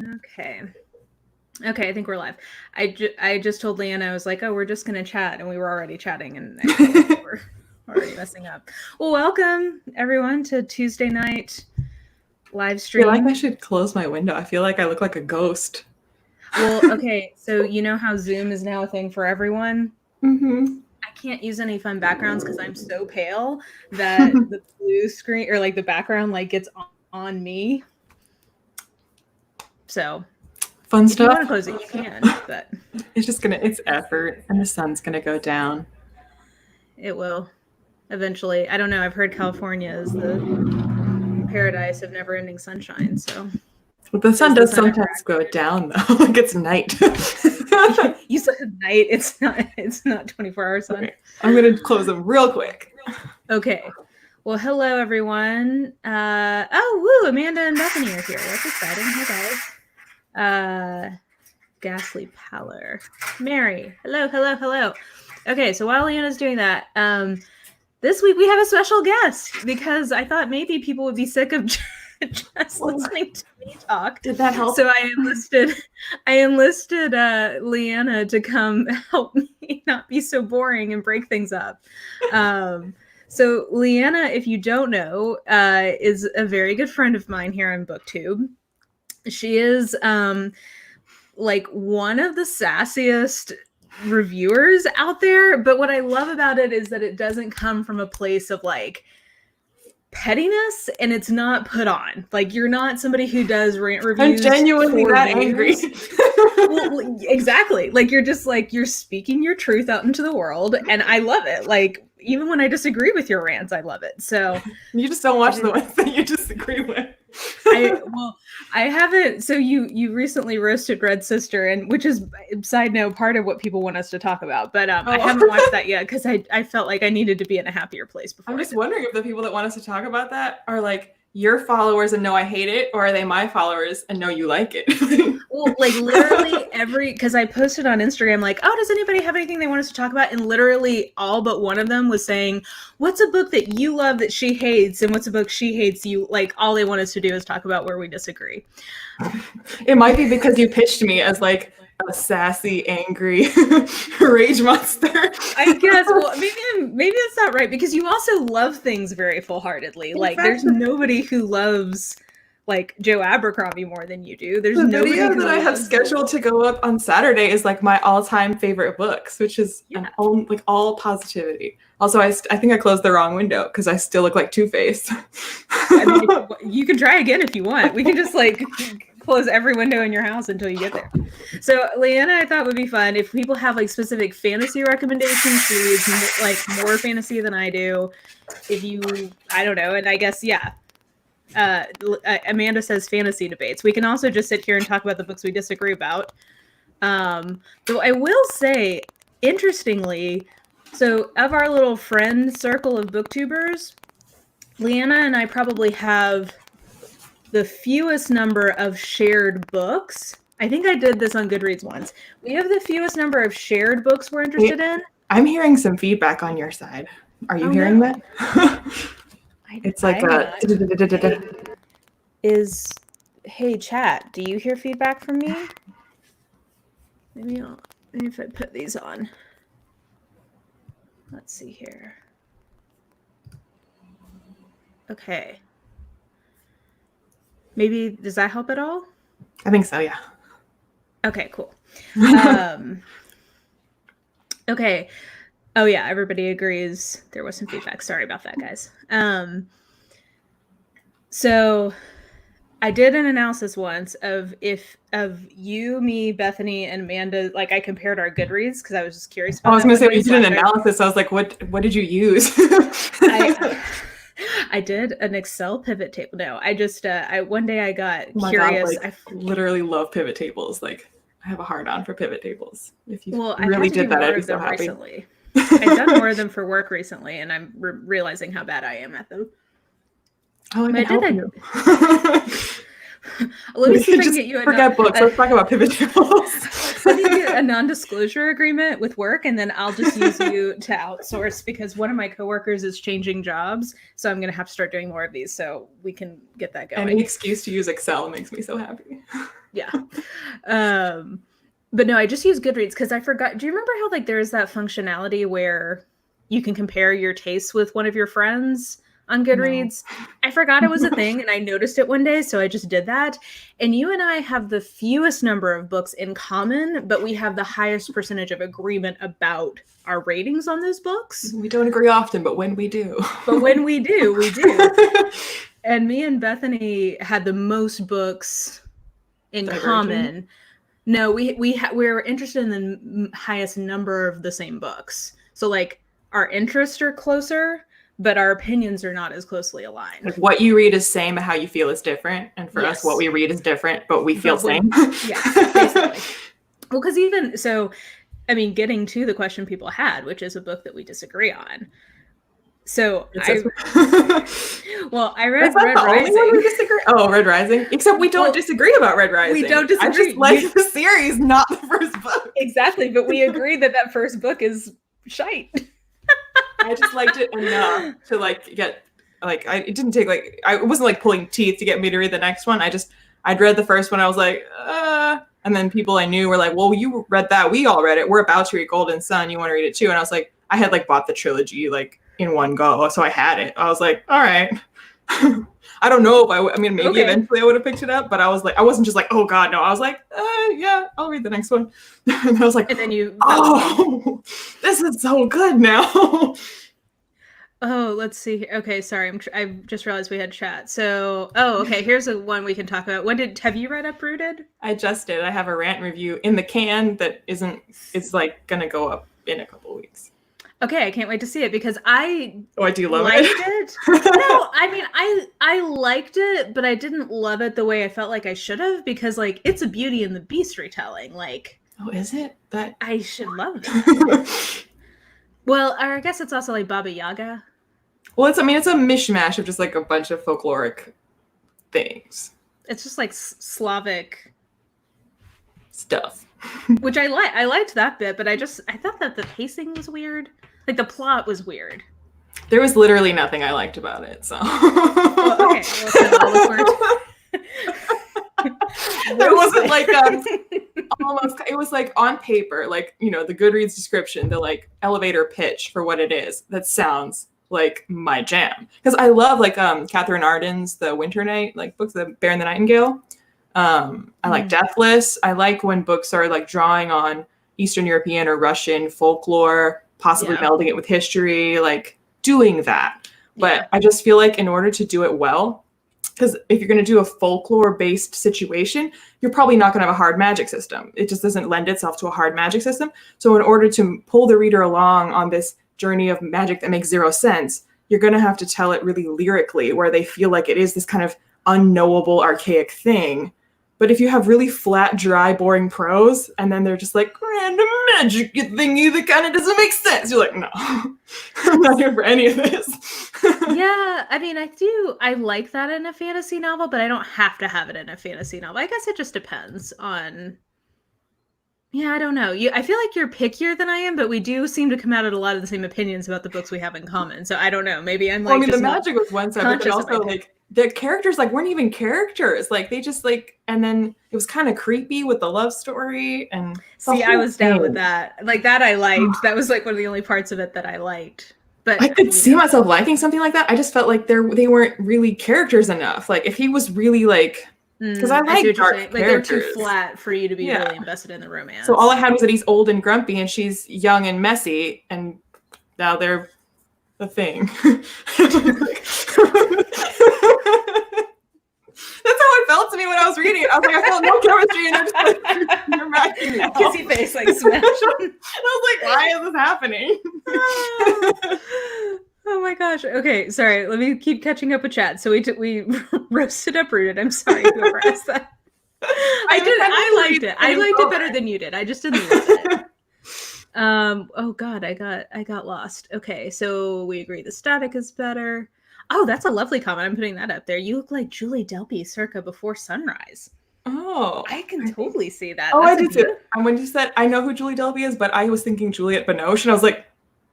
Okay. Okay, I think we're live. I just told Liana, I was like, oh, we're just going to chat. And we were already chatting and I think we were already messing up. Well, welcome, everyone, to Tuesday night live stream. I feel like I should close my window. I feel like I look like a ghost. Well, okay, so you know how Zoom is now a thing for everyone? Mm-hmm. I can't use any fun backgrounds because I'm so pale that the blue screen or like the background like gets on me. So fun if stuff. you want to close it, you can, but it's effort and the sun's gonna go down. It will eventually. I don't know. I've heard California is the paradise of never-ending sunshine. So well, the sun does sometimes go down though. Like it's night. You said night. It's not 24-hour sun. Okay. I'm gonna close them real quick. Okay. Well, hello everyone. Oh, woo! Amanda and Bethany are here. That's exciting. Hey guys. Ghastly pallor. Mary. Hello. Okay, so while Liana's doing that, this week we have a special guest because I thought maybe people would be sick of just listening to me talk. Did that help? So I enlisted Liana to come help me not be so boring and break things up. So Liana, if you don't know, is a very good friend of mine here on BookTube. She is like one of the sassiest reviewers out there, but what I love about it is that it doesn't come from a place of like pettiness and it's not put on. Like you're not somebody who does rant reviews. I'm genuinely that angry. Well, exactly. Like you're just like you're speaking your truth out into the world and I love it. Like even when I disagree with your rants, I love it. So you just don't watch the ones that you disagree with. I haven't. So you recently roasted Red Sister, and which is, side note, part of what people want us to talk about. But I haven't watched that yet because I felt like I needed to be in a happier place before. I'm just wondering if the people that want us to talk about that are like your followers and know I hate it, or are they my followers and know you like it? Well, like literally because I posted on Instagram like, oh, does anybody have anything they want us to talk about? And literally all but one of them was saying, what's a book that you love that she hates? And what's a book she hates you? Like all they want us to do is talk about where we disagree. It might be because you pitched me as like a sassy, angry rage monster. I guess. Well, maybe that's not right because you also love things very full-heartedly. Like there's nobody who loves like Joe Abercrombie more than you do. There's the video that I have scheduled to go up on Saturday is like my all-time favorite books, which is all positivity. Also, I think I closed the wrong window because I still look like Two-Face. I mean, you can try again if you want. We can just like close every window in your house until you get there. So Liana, I thought would be fun if people have like specific fantasy recommendations. She reads like more fantasy than I do. I don't know, and I guess Amanda says fantasy debates. We can also just sit here and talk about the books we disagree about. Though I will say, interestingly, so of our little friend circle of booktubers, Liana and I probably have the fewest number of shared books. I think I did this on Goodreads once. We have the fewest number of shared books we're interested in. I'm hearing some feedback on your side. Are you hearing that? It's like hey chat, do you hear feedback from me? Maybe if I put these on. Let's see here. Okay. Maybe, does that help at all? I think so, yeah. Okay, cool. Okay. Oh yeah, everybody agrees. There was some feedback. Sorry about that, guys. So I did an analysis once of you, me, Bethany, and Amanda. Like I compared our Goodreads because I was just curious about I was going to say, when you did an analysis, I was like, what did you use? I did an Excel pivot table. No, I just one day I got curious. God, I literally love pivot tables. Like I have a hard on for pivot tables. If you I really did that, I'd be so happy. Recently. I've done more of them for work recently, and I'm realizing how bad I am at them. Oh, I can help you. Let me see if I can get you forget books. Let's talk about pivot tables. Let me get a non-disclosure agreement with work, and then I'll just use you to outsource because one of my coworkers is changing jobs, so I'm going to have to start doing more of these so we can get that going. Any excuse to use Excel makes me so happy. Yeah. But no, I just use Goodreads because I forgot. Do you remember how like there's that functionality where you can compare your tastes with one of your friends on Goodreads? No. I forgot it was a thing, and I noticed it one day, so I just did that. And you and I have the fewest number of books in common, but we have the highest percentage of agreement about our ratings on those books. We don't agree often, but when we do. But when we do, we do. And me and Bethany had the most books in common. No, we're interested in the highest number of the same books. So like our interests are closer, but our opinions are not as closely aligned. Like what you read is same, how you feel is different. And for us, what we read is different, but we feel same. Yeah, basically. Well, because even so, I mean, getting to the question people had, which is a book that we disagree on. So I read Red Rising. Only one we disagree. Oh, Red Rising. Except we don't disagree about Red Rising. We don't disagree. I just like the series, not the first book. Exactly, but we agree that first book is shite. I just liked it enough to like get like it didn't take like I wasn't like pulling teeth to get me to read the next one. I'd read the first one. I was like, and then people I knew were like, well, you read that. We all read it. We're about to read Golden Sun. You want to read it too? And I was like, I had like bought the trilogy like in one go, so I had it. I was like, all right. I don't know if I mean, maybe eventually I would have picked it up, but I was like, I wasn't just like, oh God, no. I was like, yeah, I'll read the next one. And I was like, and then this is so good now. Oh, let's see. Okay, sorry. I just realized we had chat. So, okay. Here's one we can talk about. Have you read Uprooted? I just did. I have a rant review in the can that it's like gonna go up in a couple of weeks. Okay, I can't wait to see it because I do love it. No, I mean I liked it, but I didn't love it the way I felt like I should have because like it's a Beauty and the Beast retelling. Like, oh, is it? That I should love it. Well, I guess it's also like Baba Yaga. Well, it's a mishmash of just like a bunch of folkloric things. It's just like Slavic stuff. Which I liked that bit, but I thought that the pacing was weird. Like the plot was weird. There was literally nothing I liked about it, so. Well, okay. It wasn't like almost. It was like on paper, like the Goodreads description, the like elevator pitch for what it is. That sounds like my jam because I love like Catherine Arden's The Winter Night like books, The Bear and the Nightingale. I like Deathless. I like when books are like drawing on Eastern European or Russian folklore, possibly melding it with history, like doing that. But I just feel like in order to do it well, because if you're going to do a folklore-based situation, you're probably not going to have a hard magic system. It just doesn't lend itself to a hard magic system. So in order to pull the reader along on this journey of magic that makes zero sense, you're going to have to tell it really lyrically, where they feel like it is this kind of unknowable, archaic thing. But if you have really flat, dry, boring prose, and then they're just like, random magic thingy that kind of doesn't make sense, you're like, no, I'm not here for any of this. Yeah, I mean, I like that in a fantasy novel, but I don't have to have it in a fantasy novel. I guess it just depends on... Yeah, I don't know. I feel like you're pickier than I am, but we do seem to come out at a lot of the same opinions about the books we have in common. So I don't know. Maybe I'm like... Well, I mean, the magic was one side, but also like... The characters like weren't even characters. Like they just like, and then it was kind of creepy with the love story. And see, I was down with that. Like that I liked. That was like one of the only parts of it that I liked. But I could see myself liking something like that. I just felt like they weren't really characters enough. Like if he was really like, because I like dark characters. Like they're too flat for you to be really invested in the romance. So all I had was that he's old and grumpy and she's young and messy, and now they're the thing. That's how it felt to me when I was reading it. I was like, I felt no chemistry, and they're macking now. Kissy face like smash. I was like, why is this happening? Oh my gosh. Okay, sorry. Let me keep catching up with chat. So we roasted Uprooted. I'm sorry whoever asked that. I liked it. I liked it better than you did. I just didn't love it. Oh God, I got lost. Okay, so we agree the static is better. Oh, that's a lovely comment. I'm putting that up there. You look like Julie Delpy circa Before Sunrise. Oh, I can totally see that. Oh, I did too. And when you said, I know who Julie Delpy is, but I was thinking Juliette Binoche, and I was like,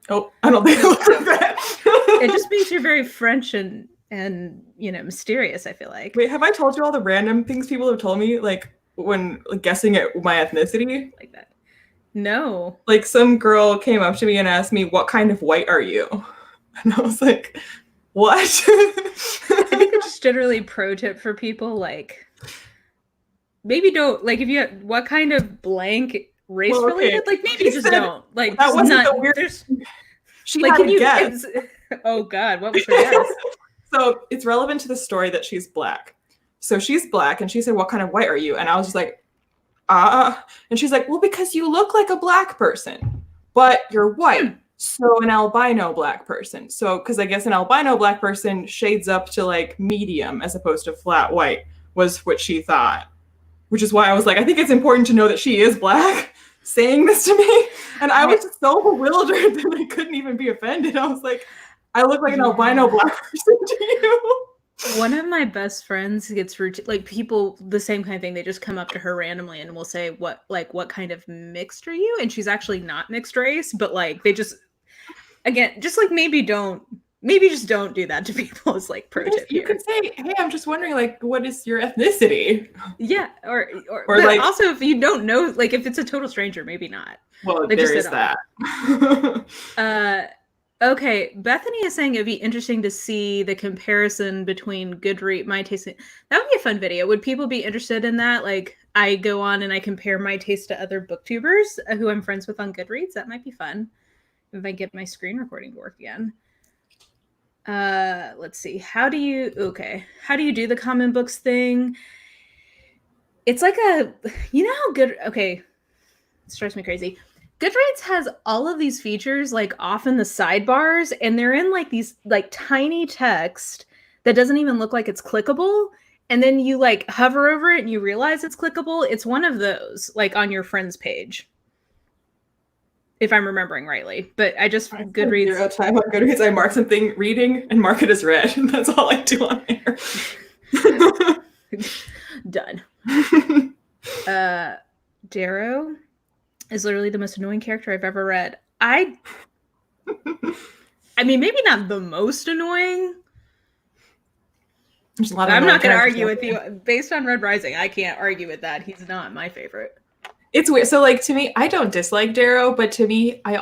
oh, I don't think I look like that. It just means you're very French and mysterious, I feel like. Wait, have I told you all the random things people have told me? Like, when guessing at my ethnicity? Like that. No. Like some girl came up to me and asked me, "What kind of white are you?" And I was like, "What?" I think it's just generally pro tip for people, like maybe don't like if you have what kind of blank race related, like maybe just don't. Like that wasn't not, the weird. there's She like had a guess. Oh God, what was her guess? So it's relevant to the story that she's Black. So she's Black, and she said, "What kind of white are you?" And I was just like, and she's like, "Well, because you look like a Black person, but you're white, so an albino Black person." So, because I guess an albino Black person shades up to like medium as opposed to flat white was what she thought, which is why I was like, I think it's important to know that she is Black saying this to me. And I was just so bewildered that I couldn't even be offended. I was like, I look like an albino Black person to you. One of my best friends gets like people the same kind of thing. They just come up to her randomly and will say, what kind of mixed are you? And she's actually not mixed race, but like they just, again, just like maybe just don't do that to people. Is like pro tip. You could say, "Hey, I'm just wondering, like, what is your ethnicity?" Yeah, or but like, also if you don't know, like if it's a total stranger, maybe not. Well, like, there is that. Okay, Bethany is saying it'd be interesting to see the comparison between Goodreads, my taste. That would be a fun video. Would people be interested in that? Like, I go on and I compare my taste to other booktubers who I'm friends with on Goodreads. That might be fun if I get my screen recording to work again. Let's see. How do you do the common books thing? It's like how good. Okay, it drives me crazy. Goodreads has all of these features like off in the sidebars, and they're in like these like tiny text that doesn't even look like it's clickable. And then you like hover over it and you realize it's clickable. It's one of those like on your friends page, if I'm remembering rightly. But I just Goodreads. 0 time on Goodreads. I mark something reading and mark it as read. That's all I do on there. Done. Darrow is literally the most annoying character I've ever read. I mean, maybe not the most annoying. I'm not going to argue with you. Based on Red Rising, I can't argue with that. He's not my favorite. It's weird. So, like, to me, I don't dislike Darrow, but to me, I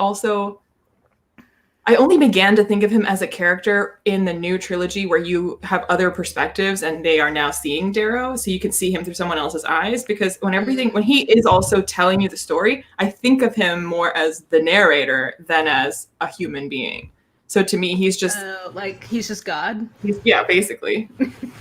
only began to think of him as a character in the new trilogy where you have other perspectives and they are now seeing Darrow, so you can see him through someone else's eyes. Because when he is also telling you the story, I think of him more as the narrator than as a human being. So to me, he's just he's just God. Yeah, basically.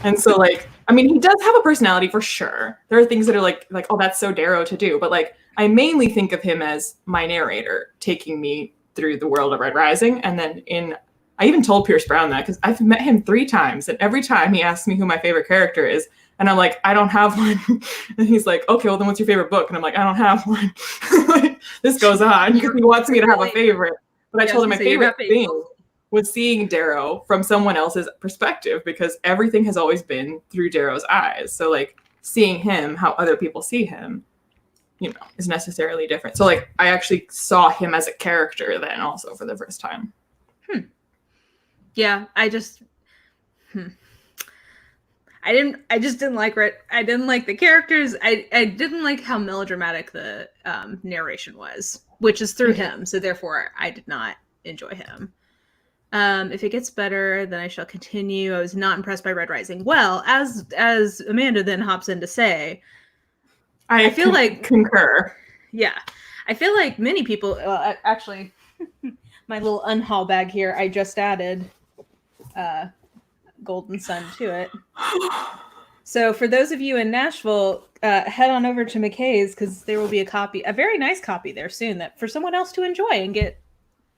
And so, like, I mean, he does have a personality for sure. There are things that are like, oh, that's so Darrow to do. But like, I mainly think of him as my narrator, taking me through the world of Red Rising. And then I even told Pierce Brown that because I've met him 3 times, and every time he asks me who my favorite character is, and I'm like, I don't have one. And he's like, okay, well then what's your favorite book? And I'm like, I don't have one. Like, this goes on because he wants me to have a favorite. But I told him my favorite thing was seeing Darrow from someone else's perspective, because everything has always been through Darrow's eyes. So like seeing him, how other people see him, is necessarily different. So like I actually saw him as a character then also for the first time. Yeah, I just didn't like I didn't like the characters. I didn't like how melodramatic the narration was, which is through him. So therefore I did not enjoy him. If it gets better, then I shall continue. I was not impressed by Red Rising. Well, as Amanda then hops in to say, I feel like concur. Yeah, I feel like many people. Actually, my little unhaul bag here. I just added Golden Sun to it. So for those of you in Nashville, head on over to McKay's because there will be a very nice copy there soon that for someone else to enjoy and get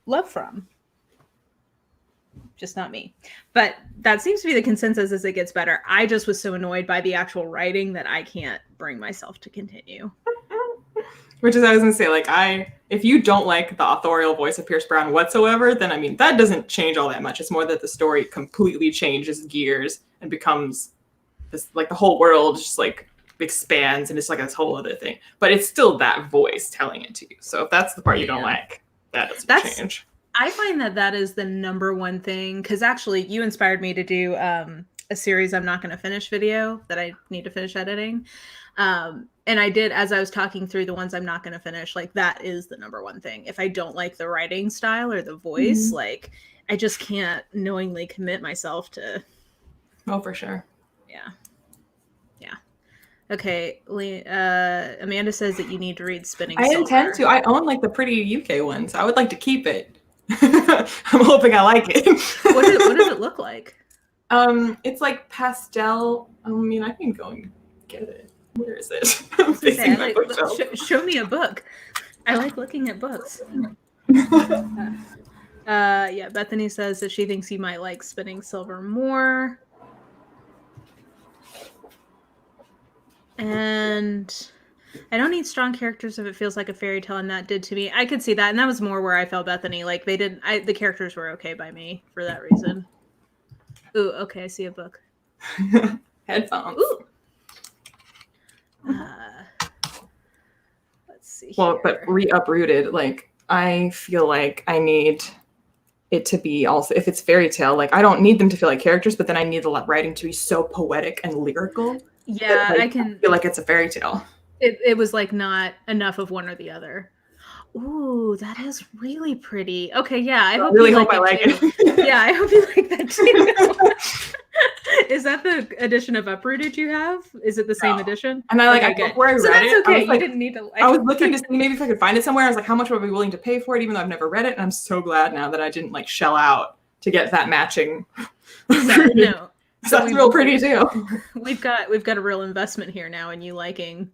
love from. Just not me. But that seems to be the consensus as it gets better. I just was so annoyed by the actual writing that I can't bring myself to continue. Which is, I was going to say, like, if you don't like the authorial voice of Pierce Brown whatsoever, then, I mean, that doesn't change all that much. It's more that the story completely changes gears and becomes this, like, the whole world just, like, expands and it's like this whole other thing. But it's still that voice telling it to you. So if that's the part you don't like, that doesn't change. I find that is the number one thing, because actually you inspired me to do a series I'm not going to finish video that I need to finish editing. And And I did, as I was talking through the ones I'm not going to finish, like that is the number one thing. If I don't like the writing style or the voice, like I just can't knowingly commit myself to. Oh, for sure. Yeah. Okay, Amanda says that you need to read Spinning Silver. I intend to. I own like the pretty UK ones. I would like to keep it. I'm hoping I like it. What does it look like? It's like pastel. I mean, I can go and get it. Where is it? Show me a book. I like looking at books. Yeah, Bethany says that she thinks you might like Spinning Silver more. And I don't need strong characters if it feels like a fairy tale, and that did to me. I could see that, and that was more where I felt Bethany. Like the characters were okay by me for that reason. Ooh, okay, I see a book. Headphones. Ooh. Let's see. Well, but uprooted. Like I feel like I need it to be also, if it's fairy tale, like I don't need them to feel like characters, but then I need the writing to be so poetic and lyrical. Yeah, that, like, I can feel like it's a fairy tale. It was like not enough of one or the other. Ooh, that is really pretty. Okay, yeah, I really hope I like it. Yeah, I hope you like that too. Is that the edition of Uprooted you have? Is it the same edition? And I before I read it, okay. I was like, you didn't need to. I was looking to see maybe if I could find it somewhere. I was like, how much would I be willing to pay for it, even though I've never read it? And I'm so glad now that I didn't like shell out to get that matching. No. So that's real pretty too. We've got a real investment here now in you liking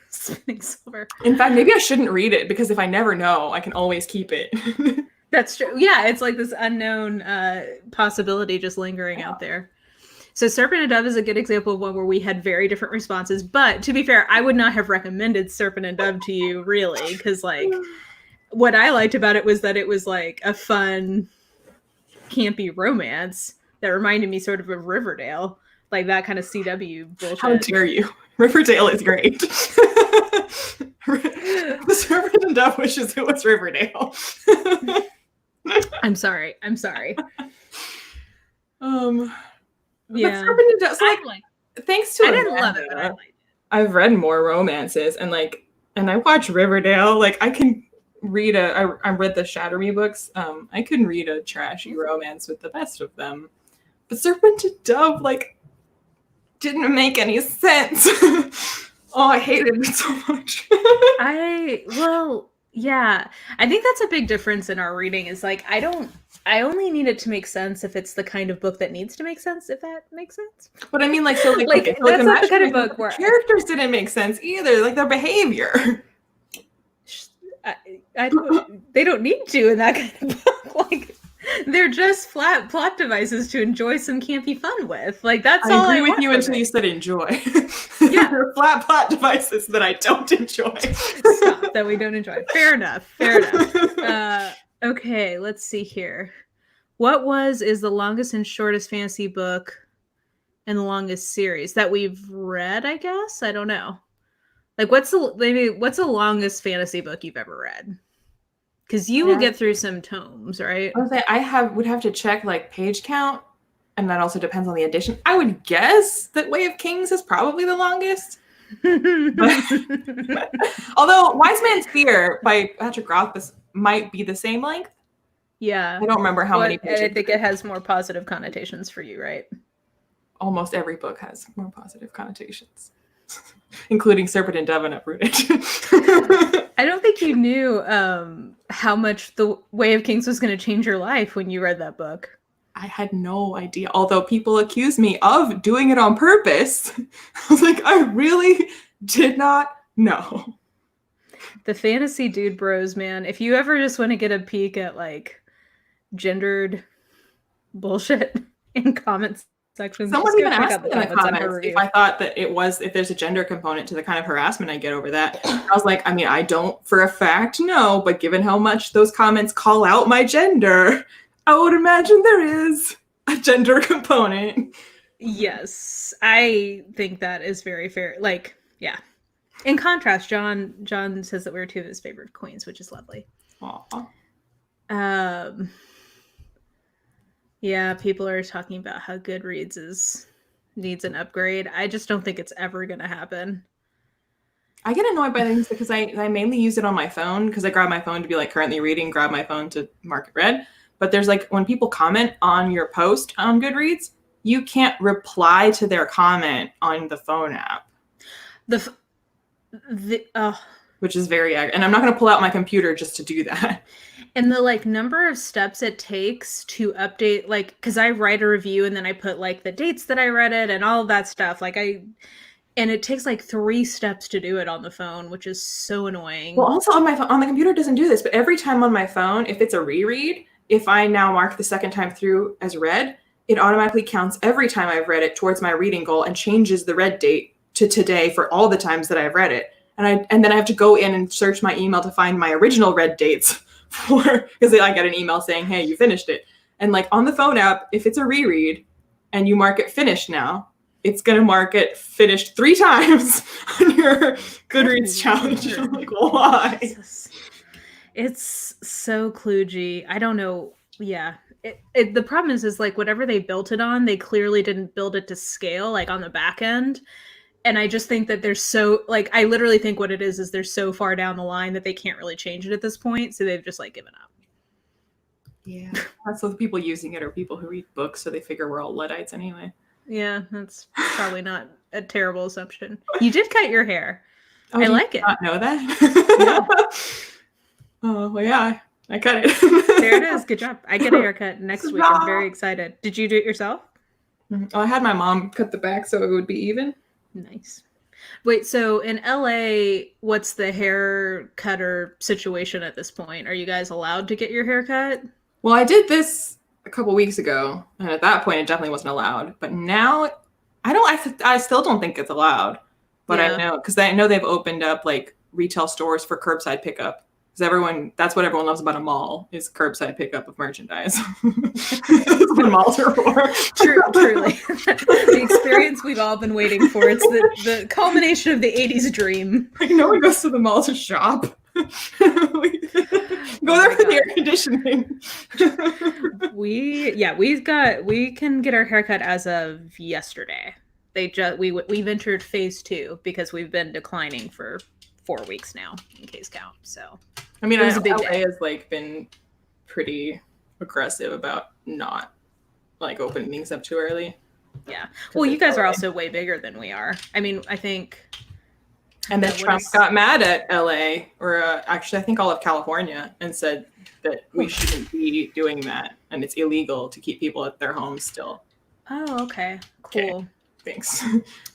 Spinning Silver. In fact, maybe I shouldn't read it because if I never know, I can always keep it. That's true. Yeah, it's like this unknown possibility just lingering out there. So Serpent and Dove is a good example of one where we had very different responses. But to be fair, I would not have recommended Serpent and Dove to you, really, because like what I liked about it was that it was like a fun, campy romance that reminded me sort of Riverdale, like that kind of CW bullshit. How dare you? Riverdale is great. The Serpent and Dove wishes it was Riverdale. I'm sorry. Yeah. Serpent and Dove, so like, thanks to I didn't love it, but I liked it. I've read more romances and I watch Riverdale. Like I can read I read the Shatter Me books. I can read a trashy romance with the best of them. But Serpent and Dove, like, didn't make any sense. Oh, I hated it so much. Yeah. I think that's a big difference in our reading is like, I only need it to make sense if it's the kind of book that needs to make sense, if that makes sense. But I mean, like, so, like that's not the kind of book where characters didn't make sense either, like their behavior. They don't need to in that kind of book. Like, they're just flat plot devices to enjoy some campy fun with. Like, that's all I agree with you until you said enjoy. Yeah. They're flat plot devices that I don't enjoy. Stop, that we don't enjoy. Fair enough. Okay, let's see here. What is the longest and shortest fantasy book and the longest series that we've read, I guess? I don't know. Like, what's the longest fantasy book you've ever read? Because you will get through some tomes, right? Would have to check like page count, and that also depends on the edition. I would guess that Way of Kings is probably the longest. Although Wise Man's Fear by Patrick Rothfuss might be the same length. Yeah. I don't remember how many pages. I think it has more positive connotations for you, right? Almost every book has more positive connotations. Including Serpent and Dove and Uprooted. I don't think you knew how much the Way of Kings was going to change your life when you read that book. I had no idea. Although people accused me of doing it on purpose. I was like, I really did not know. The fantasy dude bros, man. If you ever just want to get a peek at like gendered bullshit in comments sections. Someone even asked me in the comments if I thought that if there's a gender component to the kind of harassment I get over that. I was like, I mean, I don't for a fact know, but given how much those comments call out my gender, I would imagine there is a gender component. Yes, I think that is very fair. Like, yeah. In contrast, John says that we're two of his favorite queens, which is lovely. Aww. Yeah, people are talking about how Goodreads needs an upgrade. I just don't think it's ever going to happen. I get annoyed by things because I mainly use it on my phone because I grab my phone to be like currently reading, grab my phone to mark it read. But there's like when people comment on your post on Goodreads, you can't reply to their comment on the phone app. Which is very, and I'm not going to pull out my computer just to do that. And the like number of steps it takes to update, like, because I write a review and then I put like the dates that I read it and all of that stuff. And it takes like 3 steps to do it on the phone, which is so annoying. Well, also on my phone, on the computer it doesn't do this, but every time on my phone, if it's a reread, if I now mark the second time through as read, it automatically counts every time I've read it towards my reading goal and changes the read date to today for all the times that I've read it. And then I have to go in and search my email to find my original read dates because I get an email saying, hey, you finished it. And like on the phone app, if it's a reread and you mark it finished now, it's going to mark it finished 3 times on your Goodreads challenge. I'm like, why? It's so kludgy. I don't know. Yeah. The problem is like whatever they built it on, they clearly didn't build it to scale, like on the back end. And I just think that they're so, like, I literally think what it is they're so far down the line that they can't really change it at this point. So they've just like given up. Yeah. So the people using it are people who read books, so they figure we're all Luddites anyway. Yeah, that's probably not a terrible assumption. You did cut your hair. Oh, I like it. Not know that? Yeah. Oh, well, yeah, I cut it. There it is. Good job. I get a haircut next week. I'm very excited. Did you do it yourself? Oh, I had my mom cut the back so it would be even. Nice. Wait, so in LA, what's the hair cutter situation at this point? Are you guys allowed to get your hair cut? Well, I did this a couple weeks ago, and at that point, it definitely wasn't allowed. But now, I still don't think it's allowed. But yeah. I know, because I know they've opened up like retail stores for curbside pickup. Because that's what everyone loves about a mall is curbside pickup of merchandise. That's what malls are for. Truly. The experience we've all been waiting for. It's the culmination of the 80s dream. Like no one goes to the mall to shop. Go there for the air conditioning. We can get our haircut as of yesterday. We've entered phase 2 because we've been declining for 4 weeks now in case count. So I mean, LA has like been pretty aggressive about not like opening things up too early. Yeah. Well, you guys are also way bigger than we are. I mean, I think. And then Trump got mad at LA, or actually, I think all of California, and said that we shouldn't be doing that, and it's illegal to keep people at their homes still. Oh, okay. Cool. Okay. Thanks.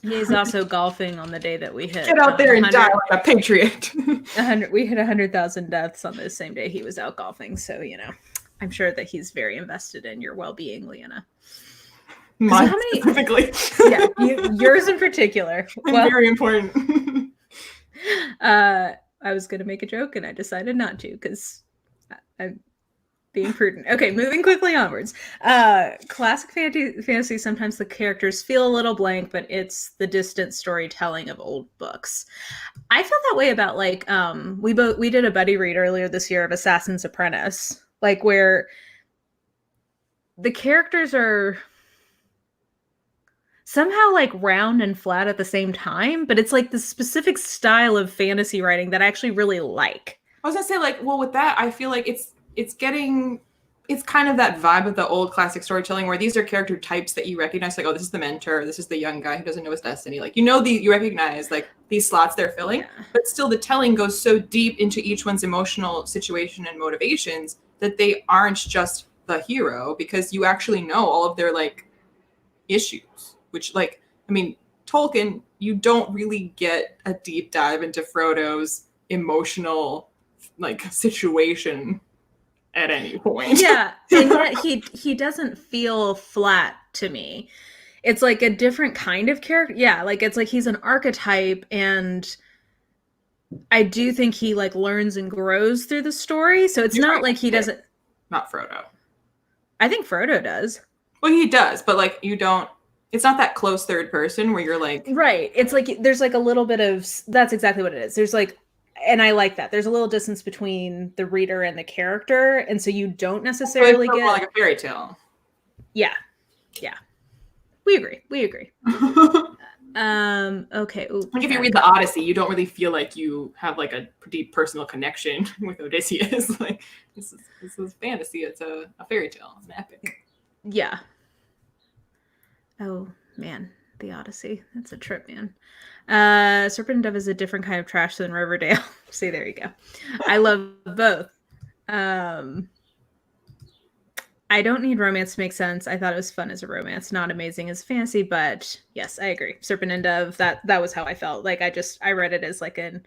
He's also golfing on the day that we hit. Get out there and die like a patriot. We hit 100,000 deaths on the same day he was out golfing. So, I'm sure that he's very invested in your well-being, Liana. Mine specifically. Yeah, yours in particular. I'm very important. I was going to make a joke and I decided not to because I'm being prudent. Okay, moving quickly onwards. Classic fantasy, sometimes the characters feel a little blank, but it's the distant storytelling of old books. I felt that way about like we did a buddy read earlier this year of Assassin's Apprentice, like where the characters are somehow like round and flat at the same time, but it's like the specific style of fantasy writing that I actually really like. I was gonna say like, well, with that, I feel like it's kind of that vibe of the old classic storytelling where these are character types that you recognize, like, oh, this is the mentor, this is the young guy who doesn't know his destiny. Like, you recognize like these slots they're filling, but still the telling goes so deep into each one's emotional situation and motivations that they aren't just the hero, because you actually know all of their like issues, which like, I mean, Tolkien, you don't really get a deep dive into Frodo's emotional like situation at any point. Yeah, and yet he doesn't feel flat to me. It's like a different kind of character. Yeah, like it's like he's an archetype, and I do think he like learns and grows through the story. So it's not like he doesn't. Not Frodo. I think Frodo does. Well, he does, but like you don't. It's not that close third person where you're like. Right. It's like there's like a little bit of. That's exactly what it is. There's like. And I like that. There's a little distance between the reader and the character, and so you don't necessarily get like a fairy tale. Yeah. We agree. Okay. Ooh, Like if you read the Odyssey, you don't really feel like you have like a deep personal connection with Odysseus. Like this is fantasy. It's a fairy tale. It's an epic. Yeah. Oh man, the Odyssey. That's a trip, man. Serpent and Dove is a different kind of trash than Riverdale. See, there you go. I love both. I don't need romance to make sense. I thought it was fun as a romance, not amazing as fantasy, but yes, I agree. Serpent and Dove, that was how I felt. Like I read it as like a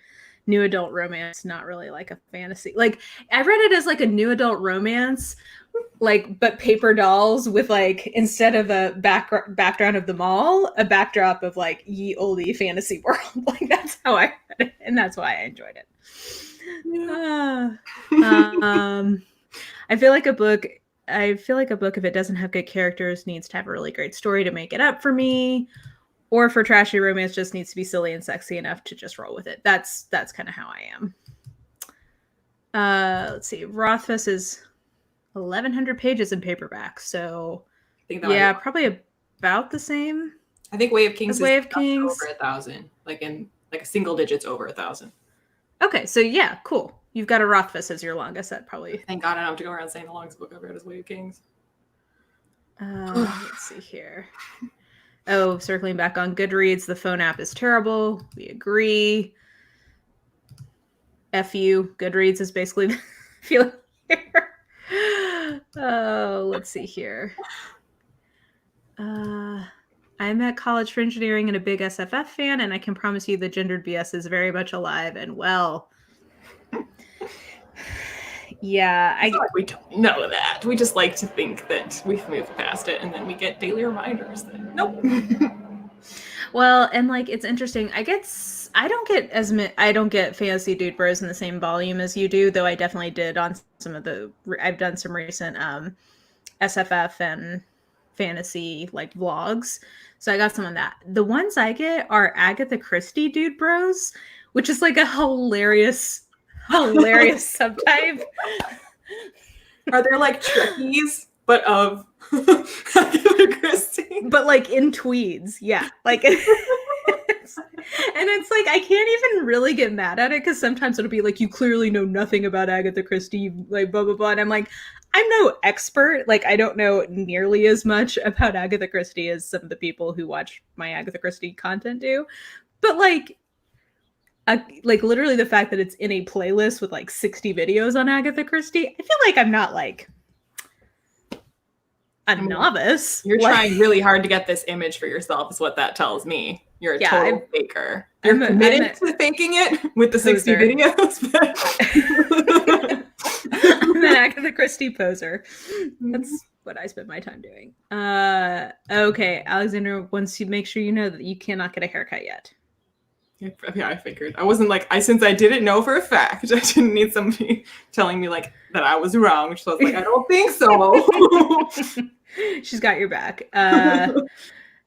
new adult romance, not really like a fantasy. Like I read it as like a new adult romance, like but paper dolls with like instead of a background of the mall, a backdrop of like ye olde fantasy world. Like that's how I read it, and that's why I enjoyed it. Yeah. I feel like a book, if it doesn't have good characters, needs to have a really great story to make it up for me. Or for trashy romance, just needs to be silly and sexy enough to just roll with it. That's kind of how I am. Let's see. Rothfuss is 1,100 pages in paperback. So, yeah, probably about the same. I think Way of Kings is Way of Kings. over 1,000. Like in like single digits over 1,000. Okay, so yeah, cool. You've got a Rothfuss as your longest. That probably. Thank God I don't have to go around saying the longest book I've read is Way of Kings. Let's see here. Oh, circling back on Goodreads, the phone app is terrible. We agree. F you. Goodreads is basically the feeling here. Oh, let's see here. I'm at college for engineering and a big SFF fan, and I can promise you the gendered BS is very much alive and well. Yeah, I feel like we don't know that. We just like to think that we've moved past it, and then we get daily reminders that nope. Well, and like it's interesting. I don't get fantasy dude bros in the same volume as you do, though I definitely did on some of the. I've done some recent SFF and fantasy like vlogs, so I got some of that. The ones I get are Agatha Christie dude bros, which is like a hilarious subtype. Are there like Trekkies, but of Agatha Christie? But like in tweeds, yeah. Like and it's like I can't even really get mad at it because sometimes it'll be like you clearly know nothing about Agatha Christie, like blah blah blah. And I'm like, I'm no expert. Like I don't know nearly as much about Agatha Christie as some of the people who watch my Agatha Christie content do. But like literally the fact that it's in a playlist with like 60 videos on Agatha Christie, I feel like I'm not like a novice. You're trying really hard to get this image for yourself is what that tells me. You're a total faker. You're committed to faking it with the 60 videos. I'm an Agatha Christie poser. That's what I spend my time doing. Okay, Alexander wants to make sure you know that you cannot get a haircut yet. Yeah, I figured. I wasn't like, since I didn't know for a fact, I didn't need somebody telling me like that I was wrong, so I was like, I don't think so. She's got your back.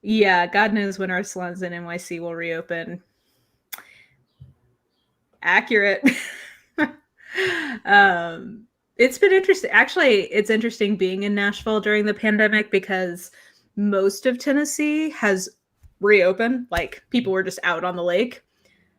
Yeah, God knows when our salons in NYC will reopen. Accurate. It's been interesting. Actually, it's interesting being in Nashville during the pandemic because most of Tennessee has reopened. Like people were just out on the lake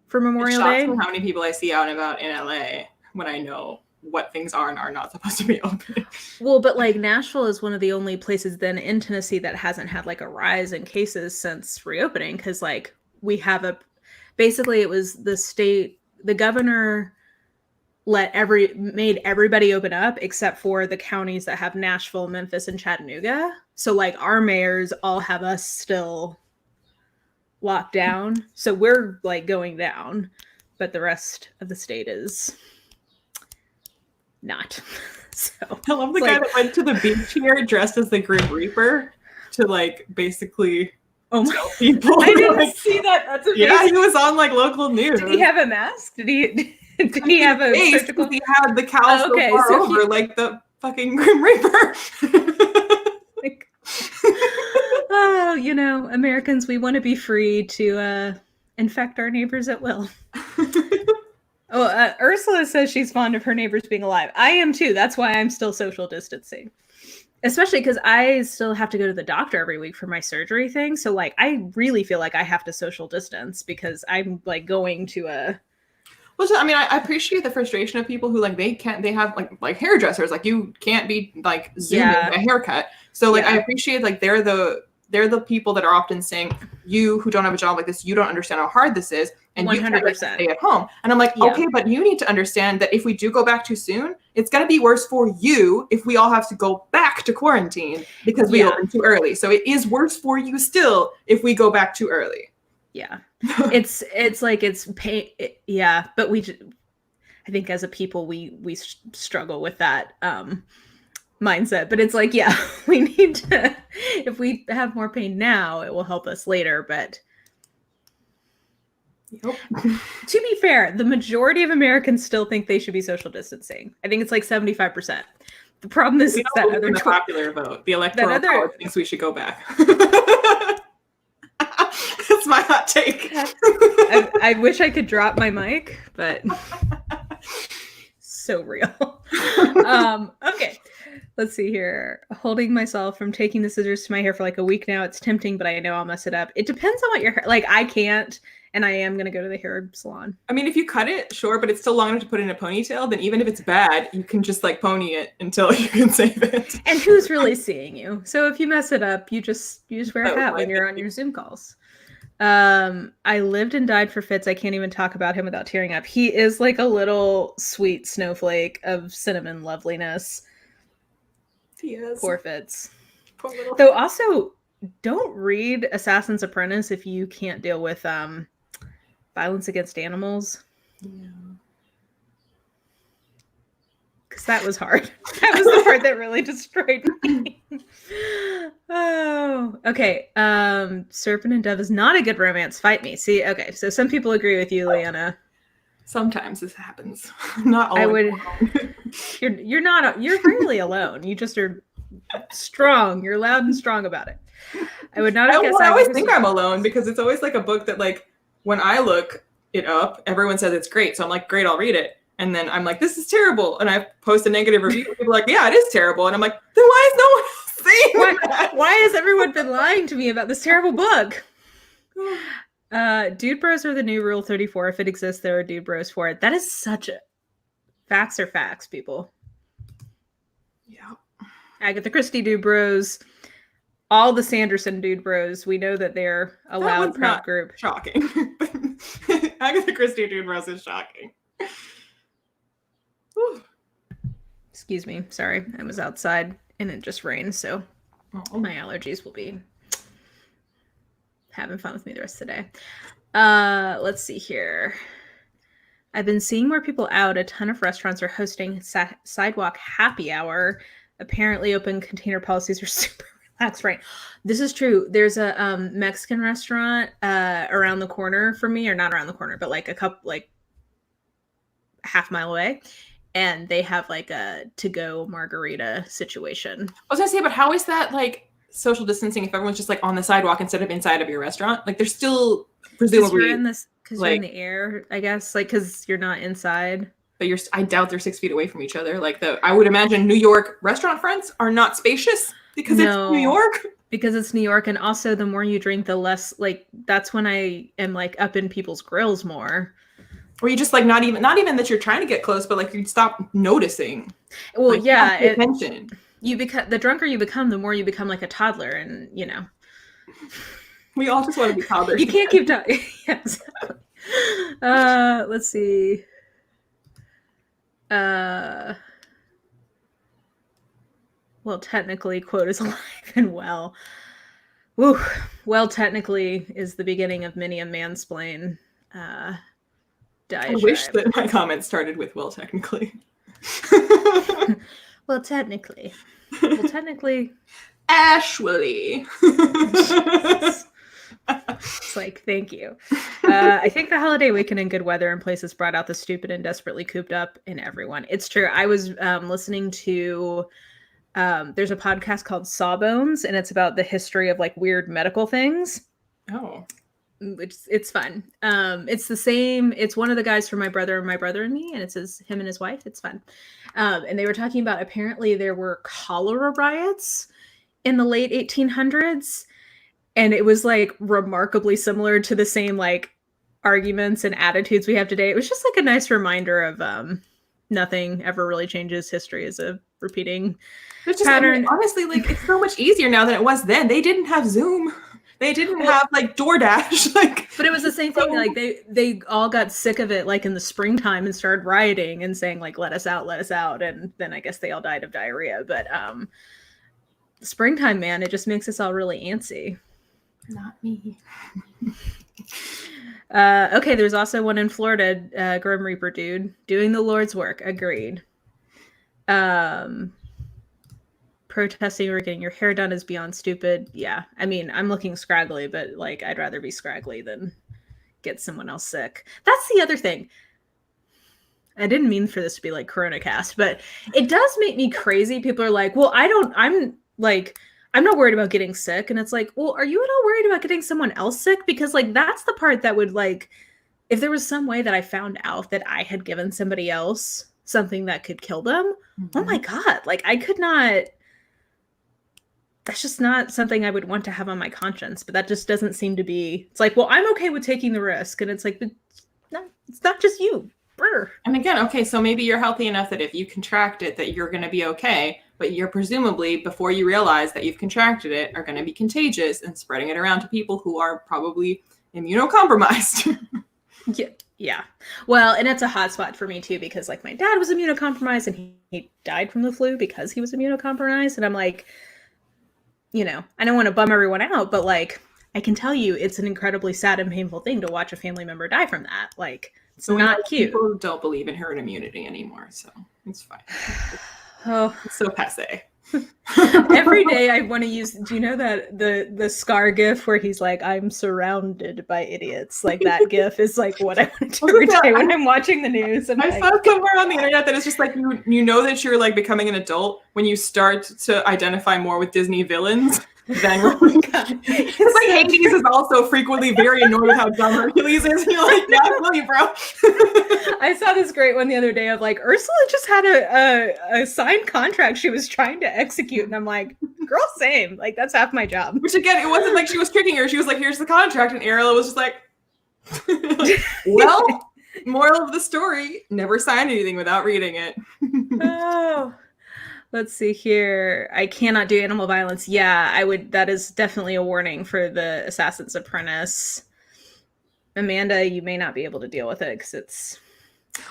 for Memorial Day. How many people I see out and about in LA when I know what things are and are not supposed to be open. Well, but like Nashville is one of the only places then in Tennessee that hasn't had like a rise in cases since reopening because like we have basically it was the governor made everybody open up except for the counties that have Nashville, Memphis, and Chattanooga. So like our mayors all have us still locked down. So we're like going down, but the rest of the state is not. So I love the guy that went to the beach here dressed as the Grim Reaper to like basically tell people. I didn't see that. That's amazing. Yeah, he was on like local news. Did he have a mask? Did he have a surgical? He had the cowl so far over like the fucking Grim Reaper. Oh, Americans, we want to be free to infect our neighbors at will. Ursula says she's fond of her neighbors being alive. I am too. That's why I'm still social distancing. Especially because I still have to go to the doctor every week for my surgery thing. So like, I really feel like I have to social distance because I'm like going to a. Well, I mean, I appreciate the frustration of people who like they have like hairdressers, like you can't be like zooming a haircut. So like I appreciate like they're the people that are often saying, you who don't have a job like this, you don't understand how hard this is, and 100%. You can't like, stay at home. And I'm like, okay, but you need to understand that if we do go back too soon, it's going to be worse for you if we all have to go back to quarantine because we opened too early. So it is worse for you still if we go back too early. Yeah, it's like it's pain. But I think as a people we struggle with that mindset. But it's like, we need to. If we have more pain now, it will help us later. But to be fair, the majority of Americans still think they should be social distancing. I think it's like 75%. The problem is that other popular vote, the electoral college thinks we should go back. That's my hot take. I wish I could drop my mic, but so real. Okay, let's see here. Holding myself from taking the scissors to my hair for like a week now. It's tempting, but I know I'll mess it up. It depends on what your hair. Like I can't, and I am gonna go to the hair salon. I mean, if you cut it, sure, but it's still long enough to put in a ponytail. Then even if it's bad, you can just like pony it until you can save it. And who's really seeing you? So if you mess it up, you just wear a hat when you're on your Zoom calls. I lived and died for Fitz. I can't even talk about him without tearing up. He is like a little sweet snowflake of cinnamon loveliness. He is. Poor Fitz. Poor little. Though also, don't read Assassin's Apprentice if you can't deal with violence against animals. Yeah. Because that was hard. That was the part that really destroyed me. Oh, okay. Serpent and Dove is not a good romance. Fight me. See, okay. So some people agree with you, Liana. Sometimes this happens. Not always. I would. You're not. You're really alone. You just are strong. You're loud and strong about it. I would not have guessed. I always think I'm alone because it's always like a book that like when I look it up, everyone says it's great. So I'm like, great, I'll read it. And then I'm like, this is terrible. And I post a negative review. People are like, yeah, it is terrible. And I'm like, then why is no one else saying that? Why has everyone been lying to me about this terrible book? Dude bros are the new Rule 34. If it exists, there are dude bros for it. That is such a... Facts are facts, people. Yeah. Agatha Christie dude bros. All the Sanderson dude bros. We know that they're a loud, proud group. Shocking. Agatha Christie dude bros is shocking. Excuse me. Sorry. I was outside and it just rained, so my allergies will be having fun with me the rest of the day. Let's see here. I've been seeing more people out. A ton of restaurants are hosting sidewalk happy hour. Apparently open container policies are super relaxed, right? This is true. There's a Mexican restaurant around the corner from me, or not around the corner, but like half mile away. And they have like a to-go margarita situation. I was gonna say, but how is that like social distancing if everyone's just like on the sidewalk instead of inside of your restaurant? Like they're still presumably because you're in the air, I guess, like because you're not inside. But I doubt they're 6 feet away from each other. Like I would imagine New York restaurant fronts are not spacious because it's New York. Because it's New York, and also the more you drink, the less like that's when I am like up in people's grills more. Or you just like not even that you're trying to get close, but like you stop noticing. Well, like, yeah, attention. The drunker you become, the more you become like a toddler, and you know. We all just want to be toddlers. You can't keep talking. Yeah, exactly. Let's see. Well, technically, quote is alive and well. Woo. Well, technically is the beginning of many a mansplain. I wish that my comments started with "well, technically." Well, technically. Actually. It's like, thank you. I think the holiday weekend in good weather and places brought out the stupid and desperately cooped up in everyone. It's true. I was listening to there's a podcast called Sawbones, and it's about the history of like weird medical things. Oh. which it's fun. It's the same. It's one of the guys from My Brother and Me, and it says him and his wife. It's fun. And they were talking about apparently there were cholera riots in the late 1800s, and it was like remarkably similar to the same like arguments and attitudes we have today. It was just like a nice reminder of nothing ever really changes. History is a repeating pattern. I mean, honestly, like it's so much easier now than it was then. They didn't have Zoom. They didn't have like DoorDash. Like, but it was the same thing. Like they all got sick of it like in the springtime and started rioting and saying like, let us out. And then I guess they all died of diarrhea. But springtime, man, it just makes us all really antsy. Not me. Okay, there's also one in Florida, Grim Reaper dude, doing the Lord's work. Agreed. Protesting or getting your hair done is beyond stupid. Yeah, I mean, I'm looking scraggly, but like I'd rather be scraggly than get someone else sick. That's the other thing. I didn't mean for this to be like Corona Cast, but it does make me crazy. People are like, well, I'm not worried about getting sick. And it's like, well, are you at all worried about getting someone else sick? Because like, that's the part that would like, if there was some way that I found out that I had given somebody else something that could kill them, oh my God, like I could not, that's just not something I would want to have on my conscience, but that just doesn't seem to be, it's like, well, I'm okay with taking the risk. And it's like, but no, it's not just you. Brr. And again, okay, so maybe you're healthy enough that if you contract it, that you're going to be okay, but you're presumably, before you realize that you've contracted it, are going to be contagious and spreading it around to people who are probably immunocompromised. Yeah. Well, and it's a hot spot for me too, because like my dad was immunocompromised and he died from the flu because he was immunocompromised. And I'm like, you know, I don't want to bum everyone out, but like, I can tell you it's an incredibly sad and painful thing to watch a family member die from that. Like, it's not cute. People don't believe in herd immunity anymore, so it's fine. Oh, it's so passe. Every day I want to use, do you know that the Scar gif where he's like, I'm surrounded by idiots? Like that gif is like what I want to do every day when I'm watching the news. I saw somewhere on the internet that it's just like you know that you're like becoming an adult when you start to identify more with Disney villains. Then it's like Hades is also frequently very annoyed with how dumb Hercules is. You're like, yeah, I feel you, bro. I saw this great one the other day of like Ursula just had a signed contract she was trying to execute, and I'm like, girl, same. Like that's half my job. Which again, it wasn't like she was tricking her. She was like, here's the contract, and Ariel was just like, well, moral of the story: never sign anything without reading it. Oh. Let's see here. I cannot do animal violence. Yeah, I would. That is definitely a warning for the Assassin's Apprentice. Amanda, you may not be able to deal with it because it's.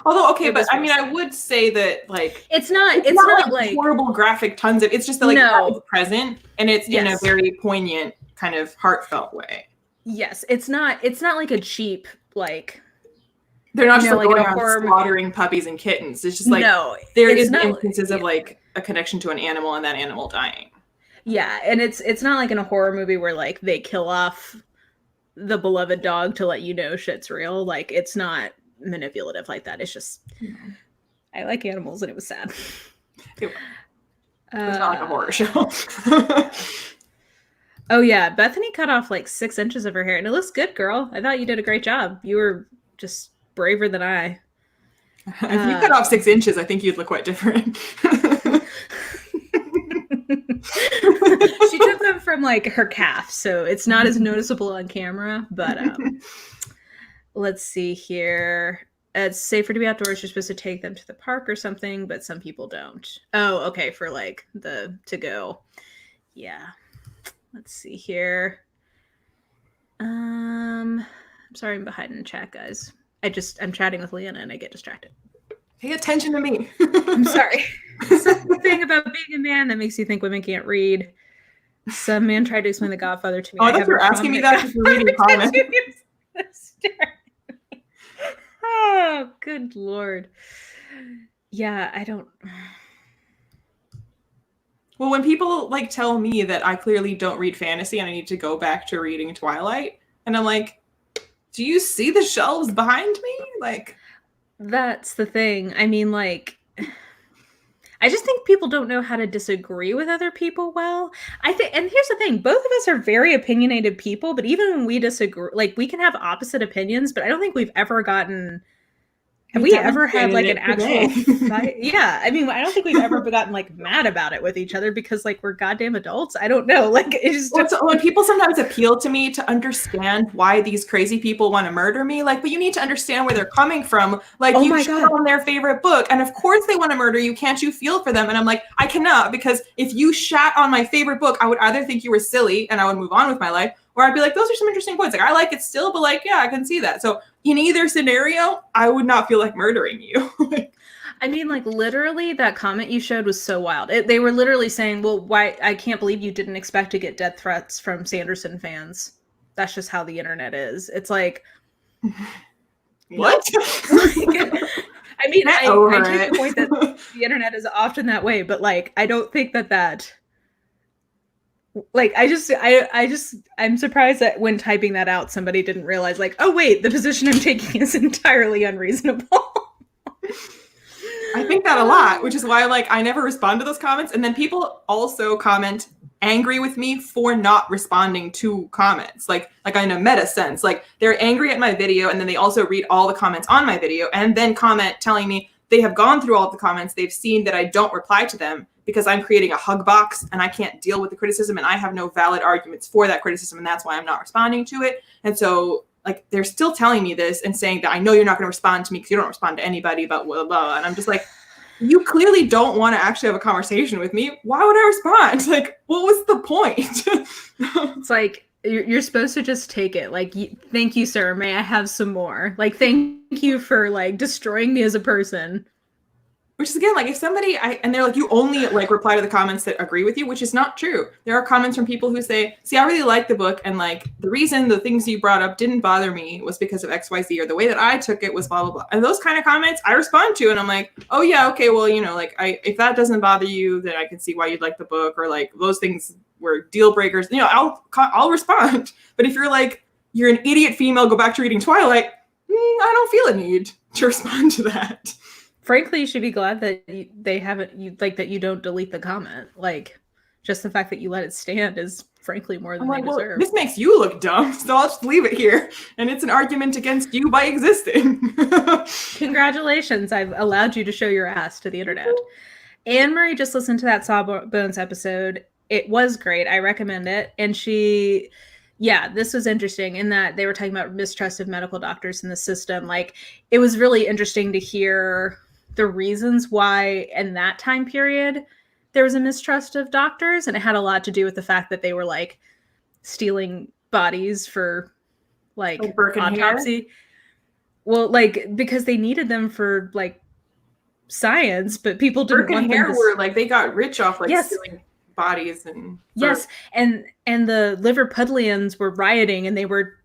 Although, okay, but I mean, I would say that like it's not like horrible graphic tons of. It's just that, like it's present and it's in a very poignant kind of heartfelt way. Yes, it's not like a cheap like. They're not just like going around slaughtering puppies and kittens. It's just like there is instances of like a connection to an animal and that animal dying. Yeah, and it's not like in a horror movie where like they kill off the beloved dog to let you know shit's real. Like it's not manipulative like that. It's just I like animals and it was sad. It's not like a horror show. Oh yeah, Bethany cut off like 6 inches of her hair and it looks good, girl. I thought you did a great job. You were just braver than I. If you cut off 6 inches, I think you'd look quite different. She took them from like her calf, so it's not as noticeable on camera. But let's see here. It's safer to be outdoors. You're supposed to take them to the park or something, but some people don't. Oh, okay, for like the to go. Yeah. Let's see here. I'm sorry I'm behind in the chat, guys. I'm chatting with Liana and I get distracted. Pay attention to me. I'm sorry. Something about being a man that makes you think women can't read. Some man tried to explain The Godfather to me. Oh, I thought you were asking me that if you're reading comments. Oh, good Lord. Yeah, I don't. Well, when people like tell me that I clearly don't read fantasy and I need to go back to reading Twilight, and I'm like, do you see the shelves behind me? Like, that's the thing. I mean, like, I just think people don't know how to disagree with other people well. I think, and here's the thing, both of us are very opinionated people, but even when we disagree, like we can have opposite opinions, but I don't think we've ever gotten, have we ever had like an actual fight? Yeah. I mean, I don't think we've ever gotten like mad about it with each other because like we're goddamn adults. I don't know. Like it's just when people sometimes appeal to me to understand why these crazy people want to murder me, like, but you need to understand where they're coming from. Like you shit on their favorite book, and of course they want to murder you. Can't you feel for them? And I'm like, I cannot, because if you shat on my favorite book, I would either think you were silly and I would move on with my life, or I'd be like, those are some interesting points. Like, I like it still, but like, yeah, I can see that. So in either scenario, I would not feel like murdering you. I mean, like, literally, that comment you showed was so wild. They were literally saying, well, why, I can't believe you didn't expect to get death threats from Sanderson fans. That's just how the internet is. It's like, what? I mean, I take the point that the internet is often that way, but like, I don't think that like, I'm surprised that when typing that out, somebody didn't realize like, oh wait, the position I'm taking is entirely unreasonable. I think that a lot, which is why like I never respond to those comments. And then people also comment angry with me for not responding to comments, like in a meta sense. Like they're angry at my video, and then they also read all the comments on my video and then comment telling me they have gone through all of the comments. They've seen that I don't reply to them because I'm creating a hug box and I can't deal with the criticism, and I have no valid arguments for that criticism, and that's why I'm not responding to it. And so like they're still telling me this and saying that I know you're not going to respond to me because you don't respond to anybody about blah, blah. And I'm just like, you clearly don't want to actually have a conversation with me. Why would I respond? Like, what was the point? It's like, you're supposed to just take it. Like, thank you, sir. May I have some more? Like, thank you for like destroying me as a person. Which is, again, like if somebody, and they're like, you only like reply to the comments that agree with you, which is not true. There are comments from people who say, see, I really like the book, and like the reason the things you brought up didn't bother me was because of XYZ, or the way that I took it was blah, blah, blah. And those kind of comments I respond to, and I'm like, oh yeah, okay, well, you know, like if that doesn't bother you, then I can see why you'd like the book, or like those things were deal breakers. You know, I'll respond. But if you're like, you're an idiot female, go back to reading Twilight, I don't feel a need to respond to that. Frankly, you should be glad that that you don't delete the comment. Like, just the fact that you let it stand is frankly more than they deserve. This makes you look dumb, so I'll just leave it here. And it's an argument against you by existing. Congratulations, I've allowed you to show your ass to the internet. Anne-Marie just listened to that Sawbones episode. It was great. I recommend it. And this was interesting in that they were talking about mistrust of medical doctors in the system. Like, it was really interesting to hear the reasons why in that time period there was a mistrust of doctors, and it had a lot to do with the fact that they were like stealing bodies for like autopsy. Hair? Well, like because they needed them for like science, but people didn't want them to... were like they got rich off like stealing bodies and and the Liverpudlians were rioting, and they were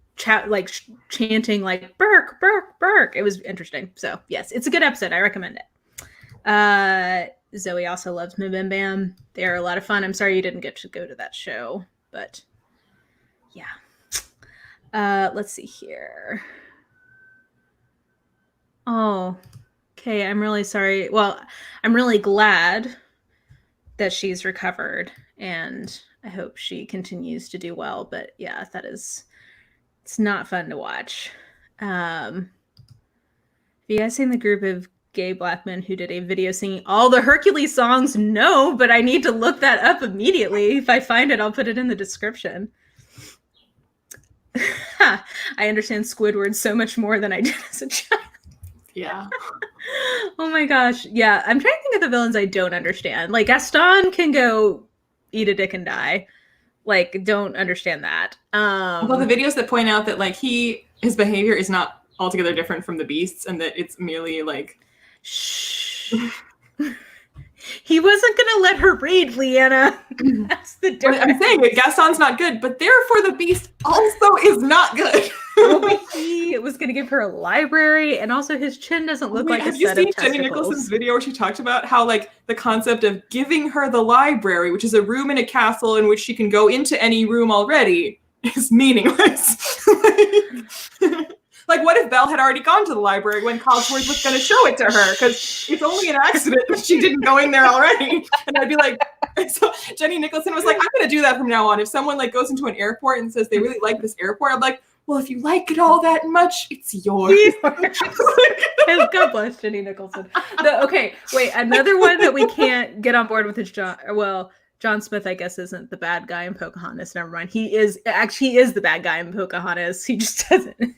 chanting like Burke, Burke, Burke. It was interesting. So yes, it's a good episode. I recommend it. Zoe also loves Mim Bam. They are a lot of fun. I'm sorry you didn't get to go to that show, but yeah. Let's see here. Oh, okay. I'm really sorry. Well, I'm really glad that she's recovered, and I hope she continues to do well. But yeah, it's not fun to watch. Have you guys seen the group of gay black men who did a video singing all the Hercules songs? No, but I need to look that up immediately. If I find it, I'll put it in the description. I understand Squidward so much more than I did as a child. Yeah. Oh my gosh. Yeah, I'm trying to think of the villains I don't understand. Like, Gaston can go eat a dick and die. Like, don't understand that. Well, the videos that point out that like his behavior is not altogether different from the beasts, and that it's merely like shh. He wasn't gonna let her read, Liana. That's the difference. I'm saying it, Gaston's not good, but therefore the beast also is not good. Well, but he was gonna give her a library, and also his chin doesn't look like a set of testicles. Have you seen Jenny Nicholson's video where she talked about how like the concept of giving her the library, which is a room in a castle in which she can go into any room already, is meaningless. Like, what if Belle had already gone to the library when Cogsworth was going to show it to her? Because it's only an accident that she didn't go in there already. And I'd be like, so Jenny Nicholson was like, I'm going to do that from now on. If someone like goes into an airport and says they really like this airport, I'm like, well, if you like it all that much, it's yours. God bless Jenny Nicholson. Okay, wait, another one that we can't get on board with is John Smith, I guess, isn't the bad guy in Pocahontas. Never mind. He is the bad guy in Pocahontas. He just doesn't.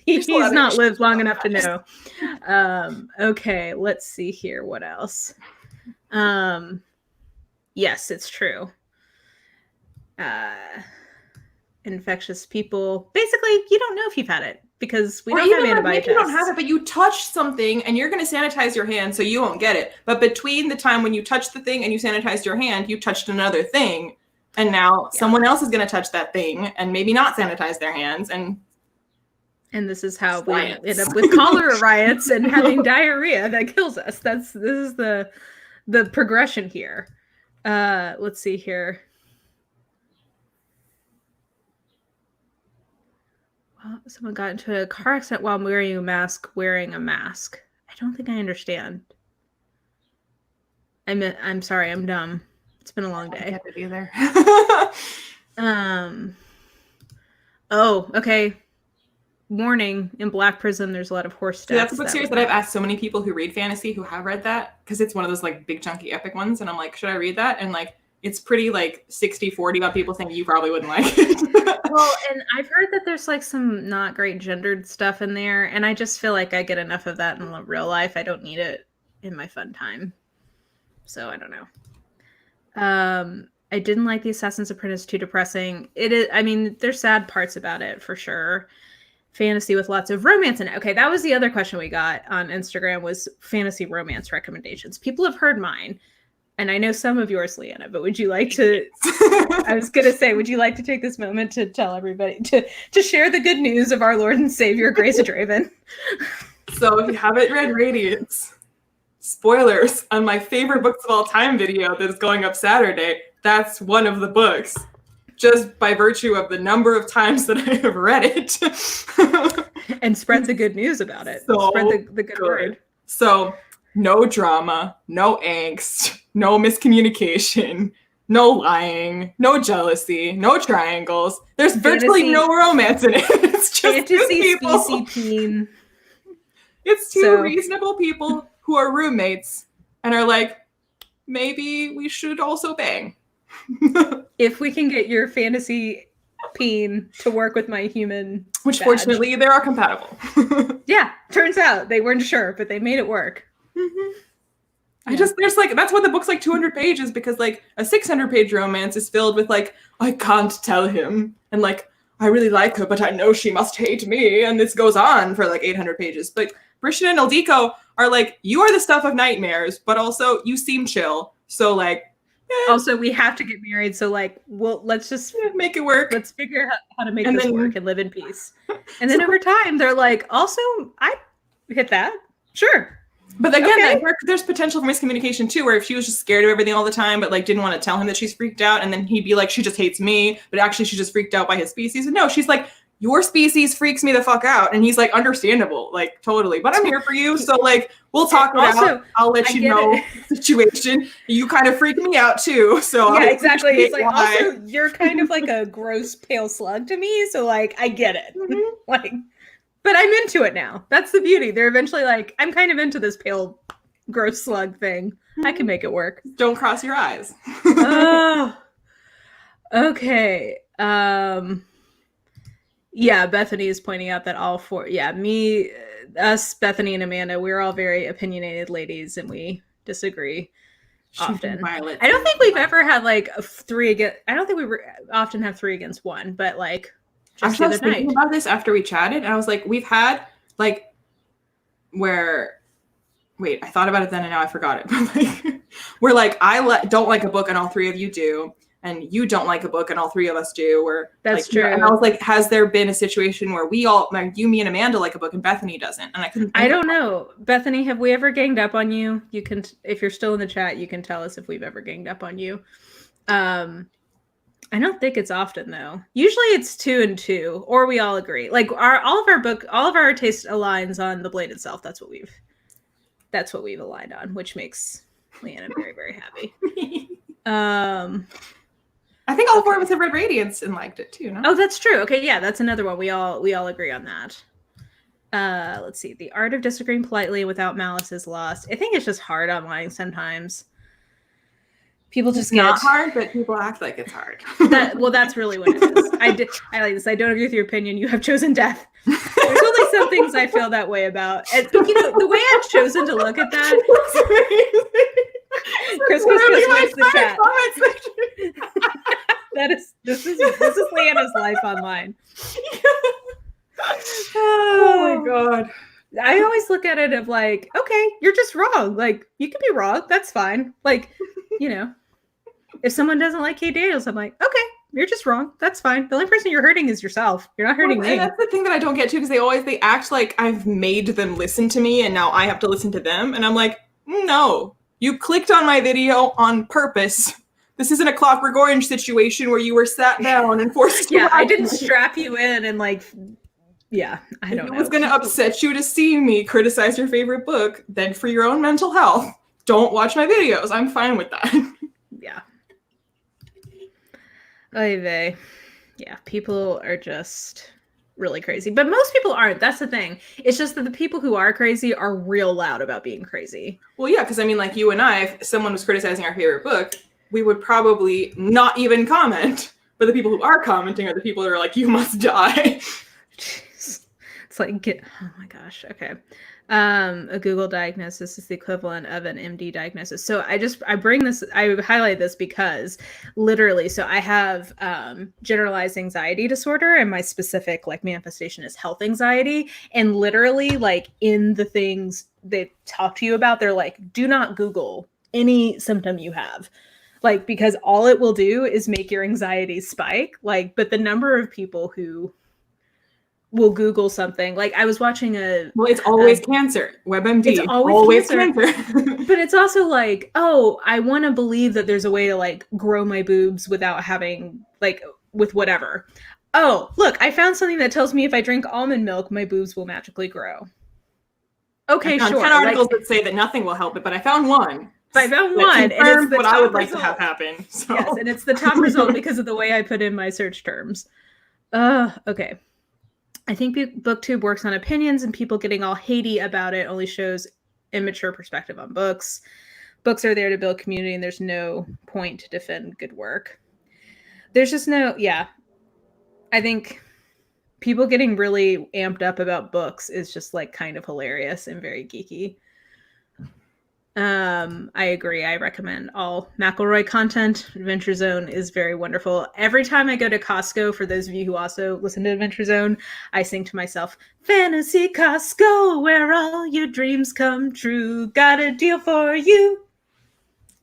He's not lived long enough to know. Okay, let's see here. What else? Yes, it's true. Infectious people. Basically, you don't know if you've had it because we don't have antibody tests. You don't have it, but you touched something and you're going to sanitize your hand so you won't get it. But between the time when you touched the thing and you sanitized your hand, you touched another thing. And now someone else is going to touch that thing and maybe not sanitize their hands. And this is how we end up with cholera riots and having diarrhea that kills us. This is the progression here. Let's see here. Someone got into a car accident while wearing a mask. I don't think I understand. I'm sorry, I'm dumb. It's been a long day. I don't get it either. Oh, okay. Warning, in Black Prism, there's a lot of horse deaths. That's a book series that I've asked so many people who read fantasy who have read that, because it's one of those like big chunky epic ones, and I'm like, should I read that? And like, it's pretty like 60-40 about people saying you probably wouldn't like it. Well, and I've heard that there's like some not great gendered stuff in there, and I just feel like I get enough of that in real life. I don't need it in my fun time. So I don't know. I didn't like The Assassin's Apprentice, too depressing. It is, I mean, there's sad parts about it for sure. Fantasy with lots of romance in it. Okay, that was the other question we got on Instagram, was fantasy romance recommendations. People have heard mine, and I know some of yours, Liana, but would you like to, I was going to say, would you like to take this moment to tell everybody, to share the good news of our Lord and Savior, Grace Draven? So if you haven't read Radiance, spoilers on my favorite books of all time video that is going up Saturday, that's one of the books. Just by virtue of the number of times that I have read it. And spread the good news about it. So spread the good word. So no drama, no angst, no miscommunication, no lying, no jealousy, no triangles. There's virtually no romance in it. It's just fantasy species teen. It's two reasonable people who are roommates and are like, maybe we should also bang. If we can get your fantasy peen to work with my human which badge. Fortunately they are compatible. Yeah, turns out they weren't sure, but they made it work. Mm-hmm. There's like, that's what the book's like 200 pages, because like a 600-page romance is filled with like, I can't tell him, and like, I really like her, but I know she must hate me, and this goes on for like 800 pages. But Brishan and Ildiko are like, you are the stuff of nightmares, but also you seem chill, so like, also, we have to get married, so like, let's just make it work. Let's figure out how to make this work and live in peace. And then over time, they're like, also, I hit that. Sure. But again, there's potential for miscommunication too, where if she was just scared of everything all the time, but like didn't want to tell him that she's freaked out, and then he'd be like, she just hates me, but actually she's just freaked out by his species. And no, she's like, your species freaks me the fuck out. And he's like, understandable, like totally, but I'm here for you. So like, we'll talk it out. I'll let you know the situation. You kind of freak me out too. So yeah, exactly. He's like, also, you're kind of like a gross pale slug to me. So like, I get it. Mm-hmm. Like, but I'm into it now. That's the beauty. They're eventually like, I'm kind of into this pale, gross slug thing. Mm-hmm. I can make it work. Don't cross your eyes. Oh, okay. Yeah, Bethany is pointing out that all four, us, Bethany, and Amanda, we're all very opinionated ladies, and we disagree often. I don't think we've ever had like a 3 against. I don't think we often have 3 against 1, but like just the other night. I was thinking about this after we chatted, and I was like, we've had like where. Wait, I thought about it then, and now I forgot it. But like, we're like, don't like a book, and all 3 of you do. And you don't like a book, and all 3 of us do. Or that's like, true. And I was like, has there been a situation where we all, like you, me, and Amanda like a book, and Bethany doesn't? And I couldn't. I don't know, Bethany. Have we ever ganged up on you? You can, if you're still in the chat, you can tell us if we've ever ganged up on you. I don't think it's often though. Usually it's 2 and 2, or we all agree. Like all of our taste aligns on the blade itself. That's what we've aligned on, which makes Liana very, very happy. I think all 4 of us have read Radiance and liked it too, no? Oh, that's true. Okay, yeah, that's another one. We all agree on that. Let's see. The art of disagreeing politely without malice is lost. I think it's just hard online sometimes. People just get not hard, but people act like it's hard. That's really what it is. I like this. I don't agree with your opinion. You have chosen death. There's only some things I feel that way about. And you know, the way I've chosen to look at that. Chris wins the chat. This is Liana's life online. Oh my god. I always look at it of like, okay, you're just wrong. Like, you can be wrong. That's fine. Like, you know, if someone doesn't like Kate Daniels, I'm like, okay, you're just wrong. That's fine. The only person you're hurting is yourself. You're not hurting me. And that's the thing that I don't get too, because they act like I've made them listen to me and now I have to listen to them. And I'm like, no, you clicked on my video on purpose. This isn't a Clockwork Orange situation where you were sat down and forced to Yeah, I didn't strap you in and like, yeah, I don't know. If it was going to upset you to see me criticize your favorite book, then for your own mental health, don't watch my videos. I'm fine with that. Yeah. Oy vey. Yeah, people are just really crazy. But most people aren't. That's the thing. It's just that the people who are crazy are real loud about being crazy. Well, yeah, because I mean, like you and I, if someone was criticizing our favorite book, we would probably not even comment. But the people who are commenting are the people that are like, you must die. It's like, oh my gosh. Okay. A Google diagnosis is the equivalent of an MD diagnosis. So I highlight this because literally, so I have generalized anxiety disorder, and my specific like manifestation is health anxiety. And literally, like in the things they talk to you about, they're like, do not Google any symptom you have. Like, because all it will do is make your anxiety spike. Like, but the number of people who will Google something, like I was watching it's always cancer. WebMD. It's always cancer. But it's also like, oh, I want to believe that there's a way to like grow my boobs without having like with whatever. Oh, look, I found something that tells me if I drink almond milk, my boobs will magically grow. Okay, I found sure. 10 articles that say that nothing will help it, but I found one. I found one, and it's what I would like to have happen. So. Yes, and it's the top result because of the way I put in my search terms. Okay. I think BookTube works on opinions, and people getting all hatey about it only shows immature perspective on books. Books are there to build community, and there's no point to defend good work. There's just I think people getting really amped up about books is just like kind of hilarious and very geeky. I agree. I recommend all McElroy content. Adventure Zone is very wonderful. Every time I go to Costco, for those of you who also listen to Adventure Zone, I sing to myself, Fantasy Costco, where all your dreams come true. Got a deal for you.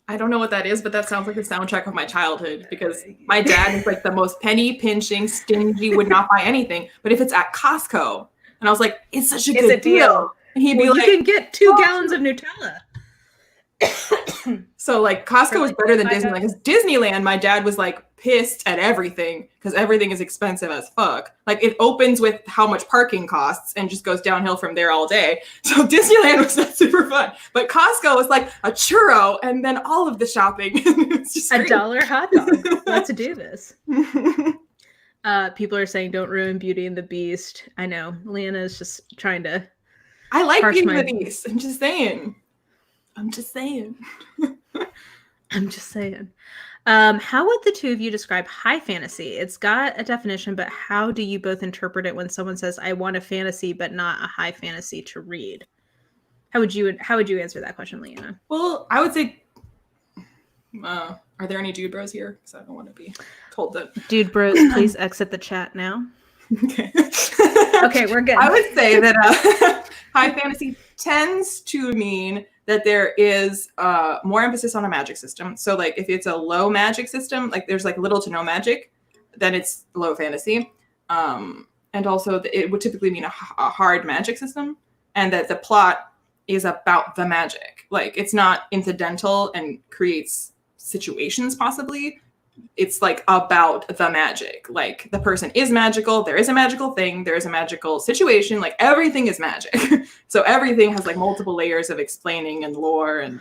I don't know what that is, but that sounds like the soundtrack of my childhood, because my dad is like the most penny pinching, stingy, would not buy anything. But if it's at Costco, and I was like, it's such a good deal. And he'd be like, you can get 2 gallons of Nutella. So like Costco is better than Disneyland, because Disneyland, my dad was like pissed at everything because everything is expensive as fuck. Like it opens with how much parking costs and just goes downhill from there all day. So Disneyland was not super fun, but Costco was like a churro and then all of the shopping. It's just $1 hot dog. Let's do this. People are saying don't ruin Beauty and the Beast. I know Liana is just trying to. I like Beauty and the Beast. I'm just saying. I'm just saying. How would the two of you describe high fantasy? It's got a definition, but how do you both interpret it when someone says, I want a fantasy, but not a high fantasy to read? How would you answer that question, Liana? Well, I would say, are there any dude bros here? Because I don't want to be told that. Dude bros, please exit the chat now. Okay. Okay, we're good. I would say that high fantasy tends to mean that there is more emphasis on a magic system. So like if it's a low magic system, like there's like little to no magic, then it's low fantasy. And also it would typically mean a hard magic system, and that the plot is about the magic. Like it's not incidental and creates situations possibly, it's like about the magic. Like the person is magical. There is a magical thing. There is a magical situation. Like everything is magic. So everything has like multiple layers of explaining and lore and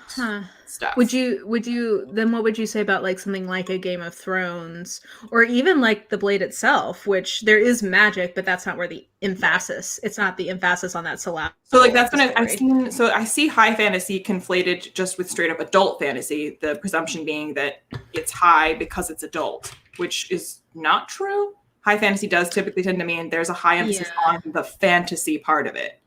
stuff. Would you then what would you say about like something like a Game of Thrones or even like The Blade itself, which there is magic, but that's not where the emphasis. It's not the emphasis on that syllable. So like that's when I've seen. So I see high fantasy conflated just with straight up adult fantasy. The presumption being that it's high because it's adult, which is not true. High fantasy does typically tend to mean there's a high emphasis on the fantasy part of it,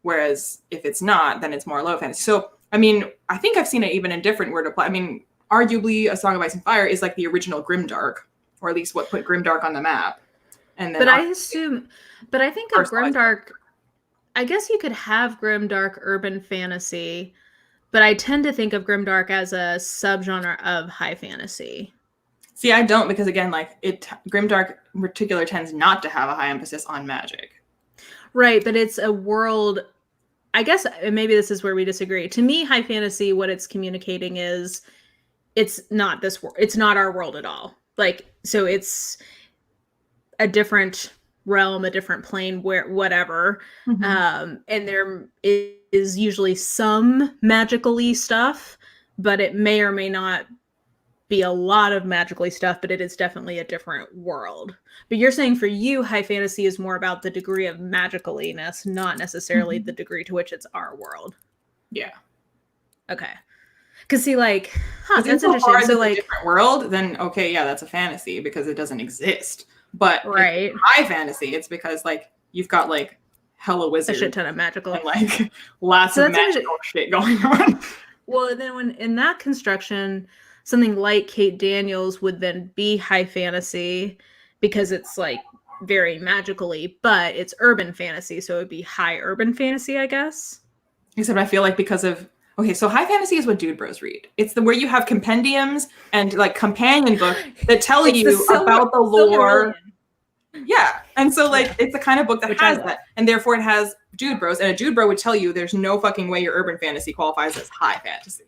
whereas if it's not, then it's more low fantasy. So I mean, I think I've seen it even in different word apply. I mean, arguably, A Song of Ice and Fire is like the original Grimdark, or at least what put Grimdark on the map. And then I think of Grimdark. I guess you could have Grimdark urban fantasy, but I tend to think of Grimdark as a subgenre of high fantasy. See, I don't, because again, like Grimdark in particular tends not to have a high emphasis on magic. Right, but it's a world. I guess maybe this is where we disagree. To me, high fantasy, what it's communicating is it's not this world. It's not our world at all. Like, so it's a different realm, a different plane, where whatever. And there is usually some magical-y stuff, but it may or may not be a lot of magically stuff, but it is definitely a different world. But you're saying for you, high fantasy is more about the degree of magicaliness, not necessarily the degree to which it's our world. Yeah. Okay. Because see, like, that's interesting. So like, a different world, then okay, yeah, that's a fantasy because it doesn't exist. But right, high fantasy, it's because like you've got like hella wizards, a shit ton of magical, and like lots of magical shit going on. Well, and then when in that construction, something like Kate Daniels would then be high fantasy because it's like very magically, but it's urban fantasy, so it would be high urban fantasy, I guess. Except I feel like because of so high fantasy is what dude bros read. It's the where you have compendiums and like companion books that tell you about the lore. Yeah, and so like it's the kind of book that has that, and therefore it has dude bros, and a dude bro would tell you there's no fucking way your urban fantasy qualifies as high fantasy.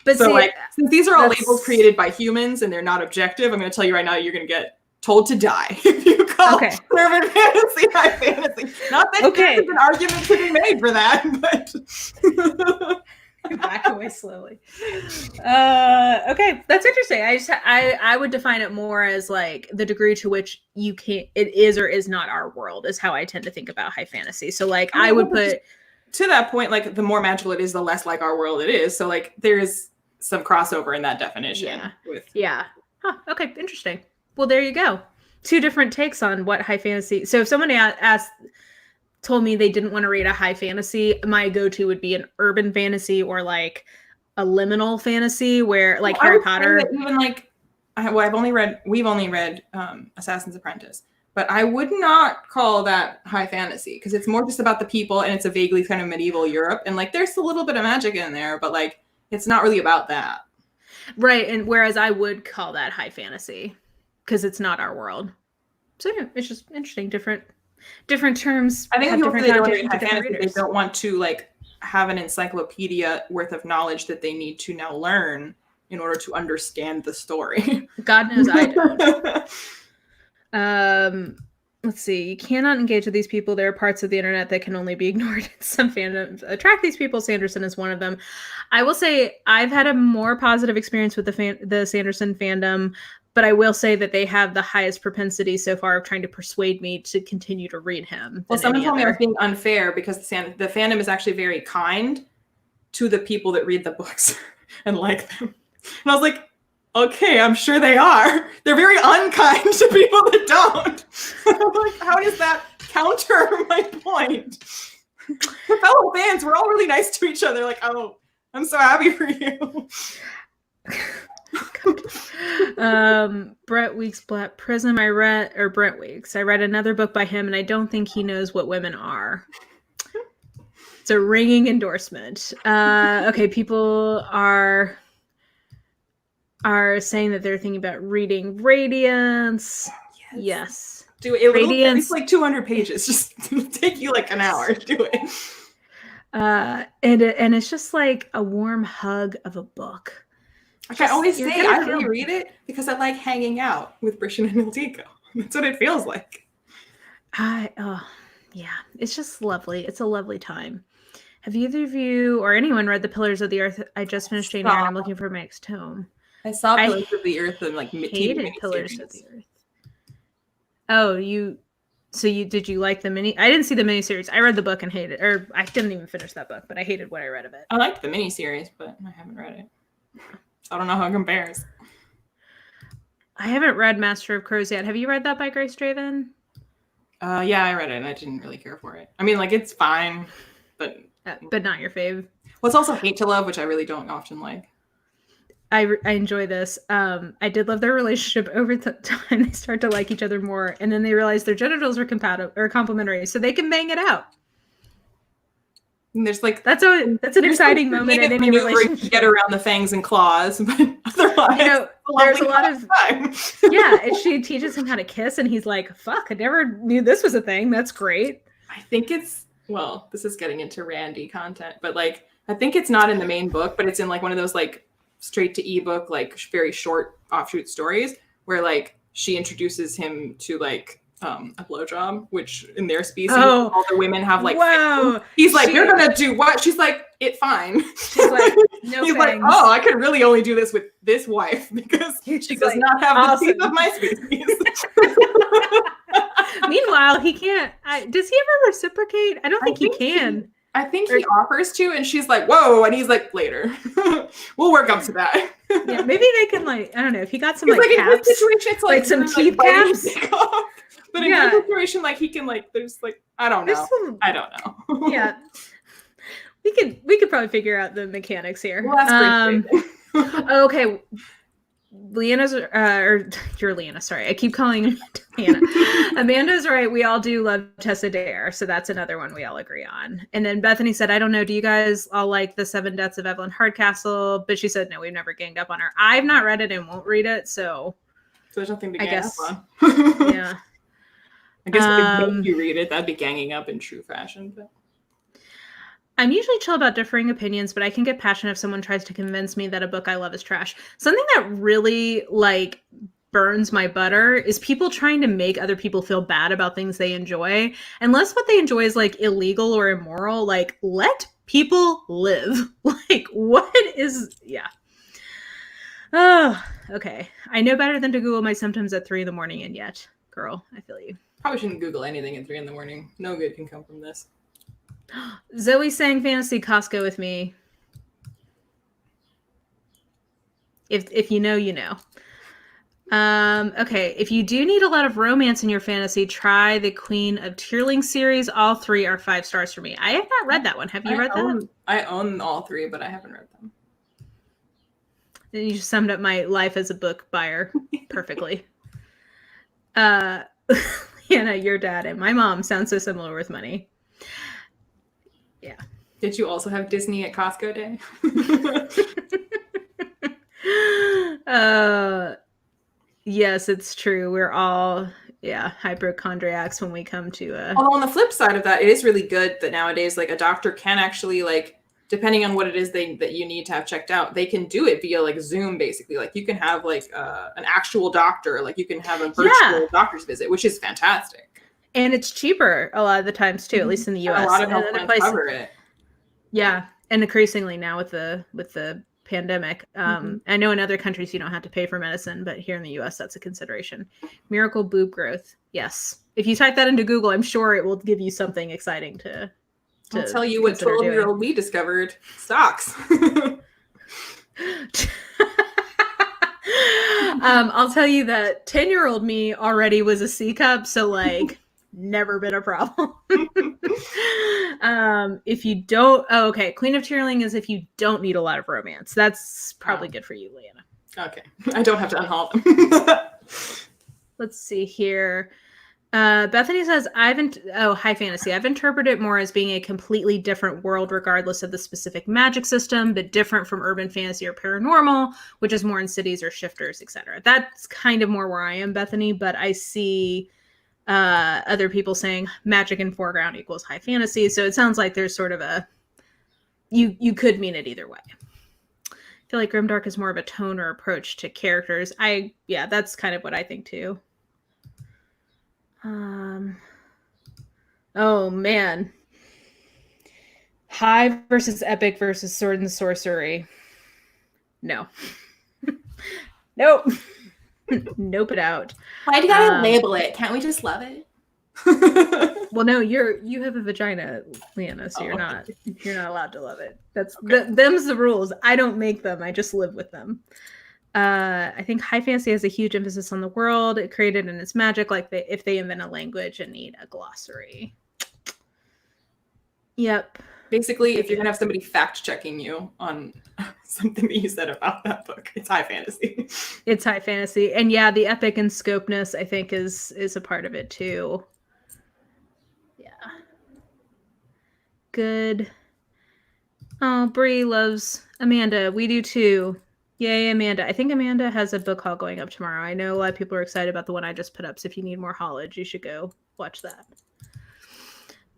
But so, like, since these are all labels created by humans and they're not objective, I'm going to tell you right now, you're going to get told to die if you call urban fantasy high fantasy. Not that there's an argument to be made for that, but back away slowly. Okay, that's interesting. I would define it more as like the degree to which it is or is not our world is how I tend to think about high fantasy. So like I would put. To that point, like the more magical it is, the less like our world it is. So like there's some crossover in that definition. Okay, interesting. Well, there you go. Two different takes on what high fantasy. So if someone told me they didn't want to read a high fantasy, my go-to would be an urban fantasy or like a liminal fantasy where like Harry Potter. Even like we've only read Assassin's Apprentice. But I would not call that high fantasy because it's more just about the people and it's a vaguely kind of medieval Europe. And like there's a little bit of magic in there, but like it's not really about that. Right. And whereas I would call that high fantasy because it's not our world. So yeah, it's just interesting. Different terms. I think people they don't read high fantasy, they don't want to like have an encyclopedia worth of knowledge that they need to now learn in order to understand the story. God knows I don't. Let's see. You cannot engage with these people. There are parts of the internet that can only be ignored. Some fandoms attract these people. Sanderson is one of them. I will say I've had a more positive experience with the Sanderson fandom, but I will say that they have the highest propensity so far of trying to persuade me to continue to read him. Well, someone told me I was being unfair because the fandom is actually very kind to the people that read the books and like them. And I was like, okay, I'm sure they are. They're very unkind to people that don't. Like, how does that counter my point? Fellow fans, we're all really nice to each other. Like, oh, I'm so happy for you. Brett Weeks' Black Prism. Brent Weeks. I read another book by him, and I don't think he knows what women are. It's a ringing endorsement. Okay, people are saying that they're thinking about reading Radiance. Yes. Do it. Radiance. It's like 200 pages. Just take you like an hour. Do it. And it's just like a warm hug of a book. Like I always say, I reread it because I like hanging out with Brishan and Ildiko. That's what it feels like. Yeah, it's just lovely. It's a lovely time. Have either of you or anyone read The Pillars of the Earth? I just finished Jane Eyre and I'm looking for my next tome. I saw Pillars of the Earth and like hated Pillars of the Earth. Oh, did you like the mini? I didn't see the miniseries. I read the book and hated it. Or I didn't even finish that book, but I hated what I read of it. I liked the miniseries, but I haven't read it. I don't know how it compares. I haven't read Master of Crows yet. Have you read that by Grace Draven? Yeah, I read it and I didn't really care for it. I mean, like, it's fine, but not your fave. Well, it's also Hate to Love, which I really don't often like. I enjoy this. I did love their relationship over time. They start to like each other more, and then they realize their genitals are complementary, so they can bang it out. And there's like that's an exciting moment in any relationship. To get around the fangs and claws, but otherwise, there's a lot of yeah. And she teaches him how to kiss, and he's like, "Fuck! I never knew this was a thing. That's great." I think it's this is getting into Randy content, but like I think it's not in the main book, but it's in like one of those like straight to ebook, like very short offshoot stories where like she introduces him to like a blowjob, which in their species all the women have like he's like, you're gonna do what? She's like, it fine. She's like, no. He's like, oh, I could really only do this with this wife because she does not have the teeth of my species. Meanwhile, he can't. Does he ever reciprocate? I don't think he can. I think he offers to, and she's like, whoa, and he's like, later. We'll work up to that. Yeah, maybe they can like, I don't know, if he got some like caps, in his situation, it's like some teeth caps. But in his situation, like he can like, there's like, I don't know. I don't know. Yeah. We could probably figure out the mechanics here. Well, that's okay. Liana's or you're Liana, sorry. I keep calling her Liana. Amanda's right. We all do love Tessa Dare, so that's another one we all agree on. And then Bethany said, I don't know, do you guys all like The Seven Deaths of Evelyn Hardcastle? But she said, no, we've never ganged up on her. I've not read it and won't read it, so there's nothing to gang up on. Yeah. I guess we could make you read it. That'd be ganging up in true fashion. But I'm usually chill about differing opinions, but I can get passionate if someone tries to convince me that a book I love is trash. Something that really like burns my butter is people trying to make other people feel bad about things they enjoy. Unless what they enjoy is like illegal or immoral, like let people live. Like what is, yeah. Oh, okay. I know better than to Google my symptoms at 3 a.m, and yet, girl, I feel you. Probably shouldn't Google anything at 3 a.m. No good can come from this. Zoe sang Fantasy Costco with me. If you know, you know. Okay, if you do need a lot of romance in your fantasy, try the Queen of Tearling series. All 3 are 5 stars for me. I have not read that one. Have you read that? I own all 3, but I haven't read them. You just summed up my life as a book buyer perfectly. Liana, your dad and my mom sound so similar with money. Yeah. Did you also have Disney at Costco Day? Yes, it's true. We're all, hypochondriacs when we come to Although on the flip side of that, it is really good that nowadays, like, a doctor can actually, like, depending on what it is that you need to have checked out, they can do it via, like, Zoom, basically. Like, you can have, like, an actual doctor. Like, you can have a virtual doctor's visit, which is fantastic. And it's cheaper a lot of the times too, at least in the U.S. A lot of health plans cover it. Yeah, and increasingly now with the pandemic, I know in other countries you don't have to pay for medicine, but here in the U.S. that's a consideration. Miracle boob growth, yes. If you type that into Google, I'm sure it will give you something exciting to I'll tell you what 12-year-old me discovered: stocks. I'll tell you that 10-year-old me already was a C cup, so like. Never been a problem. If you don't, okay. Queen of Tearling is if you don't need a lot of romance. That's probably good for you, Liana. Okay. I don't have to unhaul them. Let's see here. Bethany says, hi fantasy. I've interpreted it more as being a completely different world regardless of the specific magic system, but different from urban fantasy or paranormal, which is more in cities or shifters, etc. That's kind of more where I am, Bethany, but I see other people saying magic in foreground equals high fantasy. So it sounds like there's sort of you could mean it either way. feel like grimdark is more of a tone or approach to characters. That's kind of what I think too. Oh man. High versus epic versus sword and sorcery. No. Nope. Nope it out. Why do you gotta label it? Can't we just love it? Well, no, you have a vagina, Liana, so you're not allowed to love it. That's them's the rules. I don't make them. I just live with them. I think high fantasy has a huge emphasis on the world it created and its magic, like if they invent a language and need a glossary. Yep. Basically, if you're going to have somebody fact-checking you on something that you said about that book, it's high fantasy. It's high fantasy. And yeah, the epic and scopeness, I think, is a part of it too. Yeah. Good. Oh, Bree loves Amanda. We do too. Yay, Amanda. I think Amanda has a book haul going up tomorrow. I know a lot of people are excited about the one I just put up, so if you need more haulage, you should go watch that.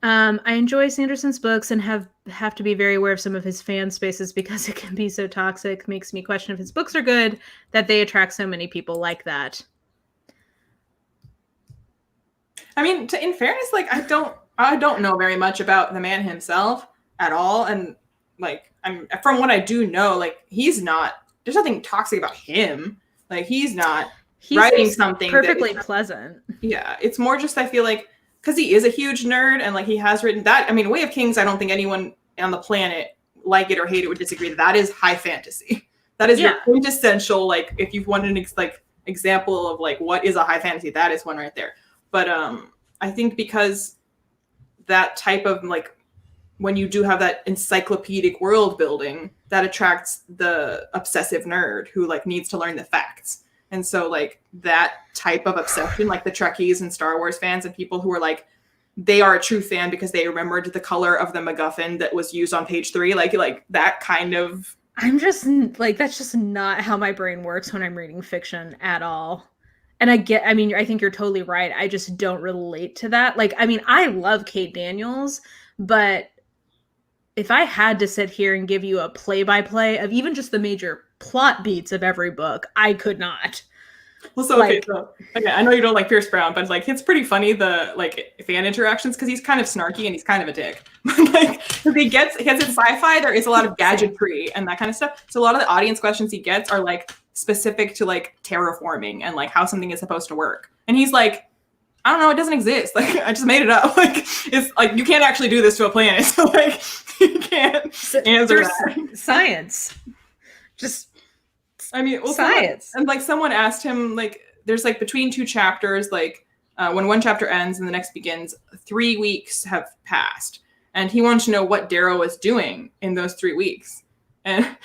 I enjoy Sanderson's books and have to be very aware of some of his fan spaces because it can be so toxic. Makes me question if his books are good that they attract so many people like that. I mean, in fairness, like I don't know very much about the man himself at all, and like from what I do know, like there's nothing toxic about him. Like he's writing something perfectly pleasant. Yeah, it's more just I feel like because he is a huge nerd and like he has written that. I mean, Way of Kings, I don't think anyone on the planet, like it or hate it, would disagree. That is high fantasy. That is your quintessential, like if you've wanted an example of like what is a high fantasy, that is one right there. But I think because that type of like when you do have that encyclopedic world building, that attracts the obsessive nerd who like needs to learn the facts. And so like that type of obsession, like the Trekkies and Star Wars fans and people who are like, they are a true fan because they remembered the color of the MacGuffin that was used on page 3. Like that kind of. I'm just like, that's just not how my brain works when I'm reading fiction at all. And I think you're totally right. I just don't relate to that. Like, I mean, I love Kate Daniels, but if I had to sit here and give you a play-by-play of even just the major plot beats of every book, I could not. Well, so okay, I know you don't like Pierce Brown, but like it's pretty funny the like fan interactions because he's kind of snarky and he's kind of a dick. Like he gets in sci-fi, there is a lot of gadgetry and that kind of stuff. So a lot of the audience questions he gets are like specific to like terraforming and like how something is supposed to work. And he's like, I don't know, it doesn't exist. Like I just made it up. Like it's like you can't actually do this to a planet. So like you can't answer that. Science. Just well, science. Someone asked him, like, there's like between 2 chapters, like when one chapter ends and the next begins, 3 weeks have passed. And he wanted to know what Darrow was doing in those 3 weeks. And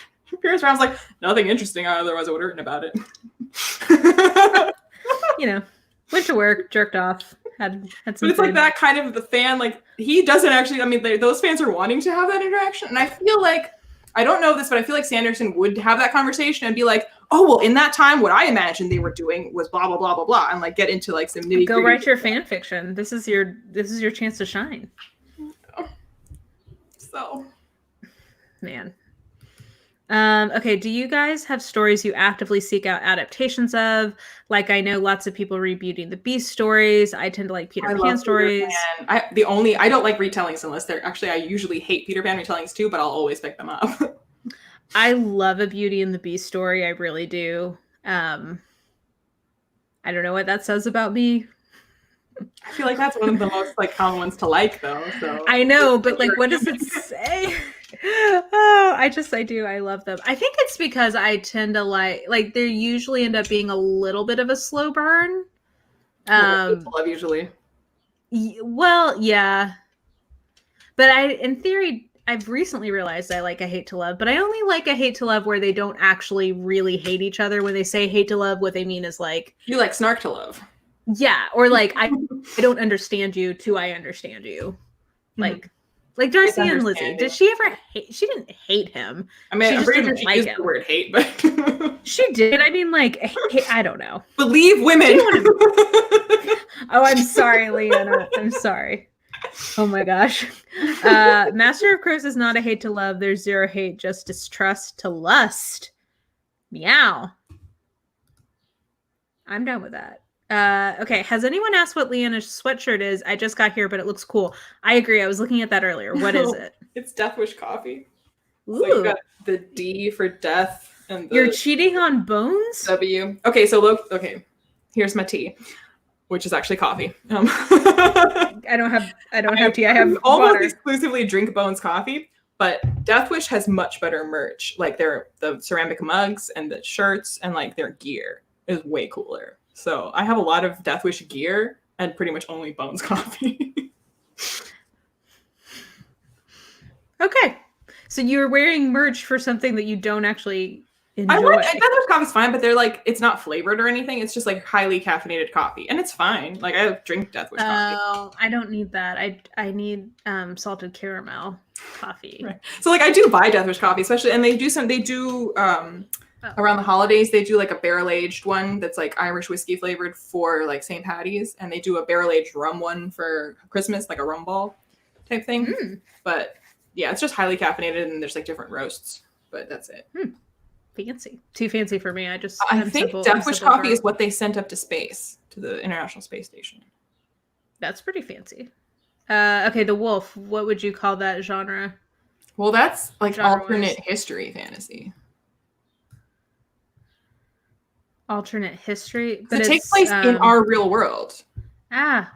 Pierce Brown's like, nothing interesting, otherwise I would have written about it. Went to work, jerked off, had some But it's food. like that kind of the fan, like, he doesn't actually, those fans are wanting to have that interaction. And I feel like, I don't know this, but I feel like Sanderson would have that conversation and be like, oh, well, in that time, what I imagined they were doing was blah, blah, blah, blah, blah. And like get into like some nitty-gritty. Go write your fan fiction. This is your chance to shine. So. Man. Okay, do you guys have stories you actively seek out adaptations of? Like, I know lots of people read Beauty and the Beast stories. I tend to like Peter Pan stories. I don't like retellings unless they're actually, I usually hate Peter Pan retellings too, but I'll always pick them up. I love a Beauty and the Beast story. I really do. I don't know what that says about me. I feel like that's one of the most like common ones to like though. So I know, but like, what does it say? Oh, I love them. I think it's because I tend to like they usually end up being a little bit of a slow burn. Love usually. Well, yeah. But in theory, I've recently realized I like a hate to love, but I only like a hate to love where they don't actually really hate each other. When they say hate to love, what they mean is like you like snark to love. Yeah, or like I don't understand you to I understand you. Like Darcy and Lizzie. Did she ever hate? She didn't hate him. I mean, she just didn't like him. The word hate, but she did. I mean, like, I don't know. Believe women. Oh, I'm sorry, Liana. I'm sorry. Oh my gosh. Master of Crows is not a hate to love. There's zero hate, just distrust to lust. Meow. I'm done with that. Okay, has anyone asked what Liana's sweatshirt is? I just got here, but it looks cool. I agree. I was looking at that earlier. What is it? It's Death Wish coffee. Ooh. So you got the D for death and the You're cheating on Bones? W. Okay, so look. Okay, here's my tea, which is actually coffee. I don't have tea. I have almost water. Exclusively drink Bones coffee, but Death Wish has much better merch. Like the ceramic mugs and the shirts and like their gear is way cooler. So I have a lot of Death Wish gear and pretty much only Bones coffee. Okay. So you're wearing merch for something that you don't actually enjoy. Death Wish coffee's fine, but they're like, it's not flavored or anything. It's just like highly caffeinated coffee. And it's fine. Like I drink Death Wish coffee. Oh, I don't need that. I need salted caramel coffee. Right. So like I do buy Death Wish coffee, especially, and they do around the holidays, they do like a barrel-aged one that's like Irish whiskey flavored for like St. Patty's, and they do a barrel-aged rum one for Christmas, like a rum ball type thing. But yeah, it's just highly caffeinated, and there's like different roasts, but that's it. Fancy. Too fancy for me. I think Death Wish coffee is what they sent up to space, to the International Space Station. That's pretty fancy. Okay, The Wolf. What would you call that genre? Well, that's like Genre-wise. alternate history fantasy. Alternate history? But it takes place in our real world.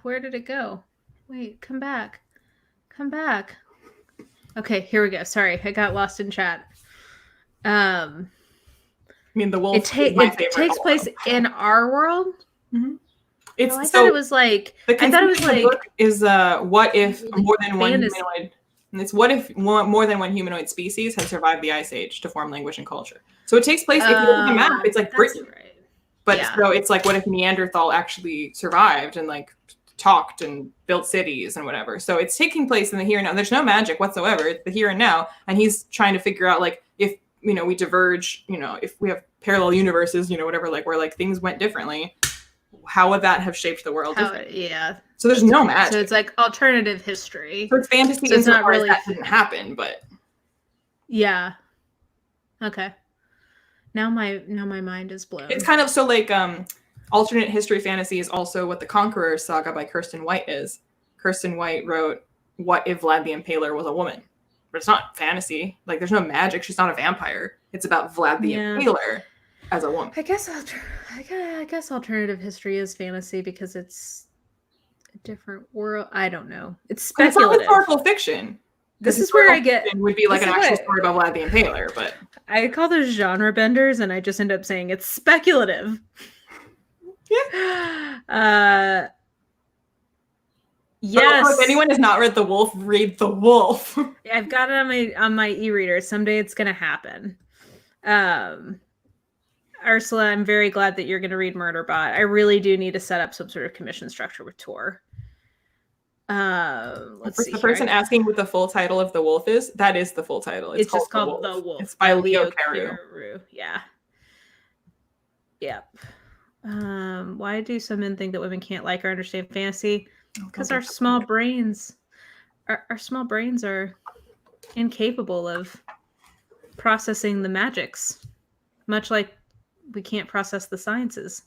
Where did it go? Wait, come back. Come back. Okay, here we go. Sorry, I got lost in chat. I mean, The Wolf. It takes place in our world. Mm-hmm. I thought it was like. Book is what if more than one humanoid? And it's what if more than one humanoid species had survived the Ice Age to form language and culture. So it takes place. If you look at the map, it's like Britain. Right. But so it's like, what if Neanderthal actually survived and like talked and built cities and whatever? So it's taking place in the here and now. There's no magic whatsoever. It's the here and now. And he's trying to figure out like if, we diverge, if we have parallel universes, whatever, like where like things went differently, how would that have shaped the world? Yeah. So there's no magic. So it's like alternative history. So it's fantasy. So it's not really that didn't happen, but yeah. Okay. Now my mind is blown. It's kind of so like alternate history fantasy is also what the Conqueror saga by Kirsten White is. Kirsten White wrote What If Vlad the Impaler Was a Woman? But it's not fantasy. Like there's no magic. She's not a vampire. It's about Vlad the Impaler as a woman. I guess alternative history is fantasy because it's a different world. I don't know. It's speculative. It's not historical fiction. This is where I get would be like an actual story about Vlad the Impaler, but I call those genre benders, and I just end up saying it's speculative. Yeah. Yes. If anyone has not read The Wolf, read The Wolf. I've got it on my e-reader. Someday it's gonna happen. Ursula, I'm very glad that you're gonna read Murderbot. I really do need to set up some sort of commission structure with Tor. Let's see. The person asking what the full title of The Wolf is, that is the full title. It's just called The Wolf. It's by Leo Carew. Yeah. Yep. Why do some men think that women can't like or understand fantasy? Because our small brains are incapable of processing the magics, much like we can't process the sciences.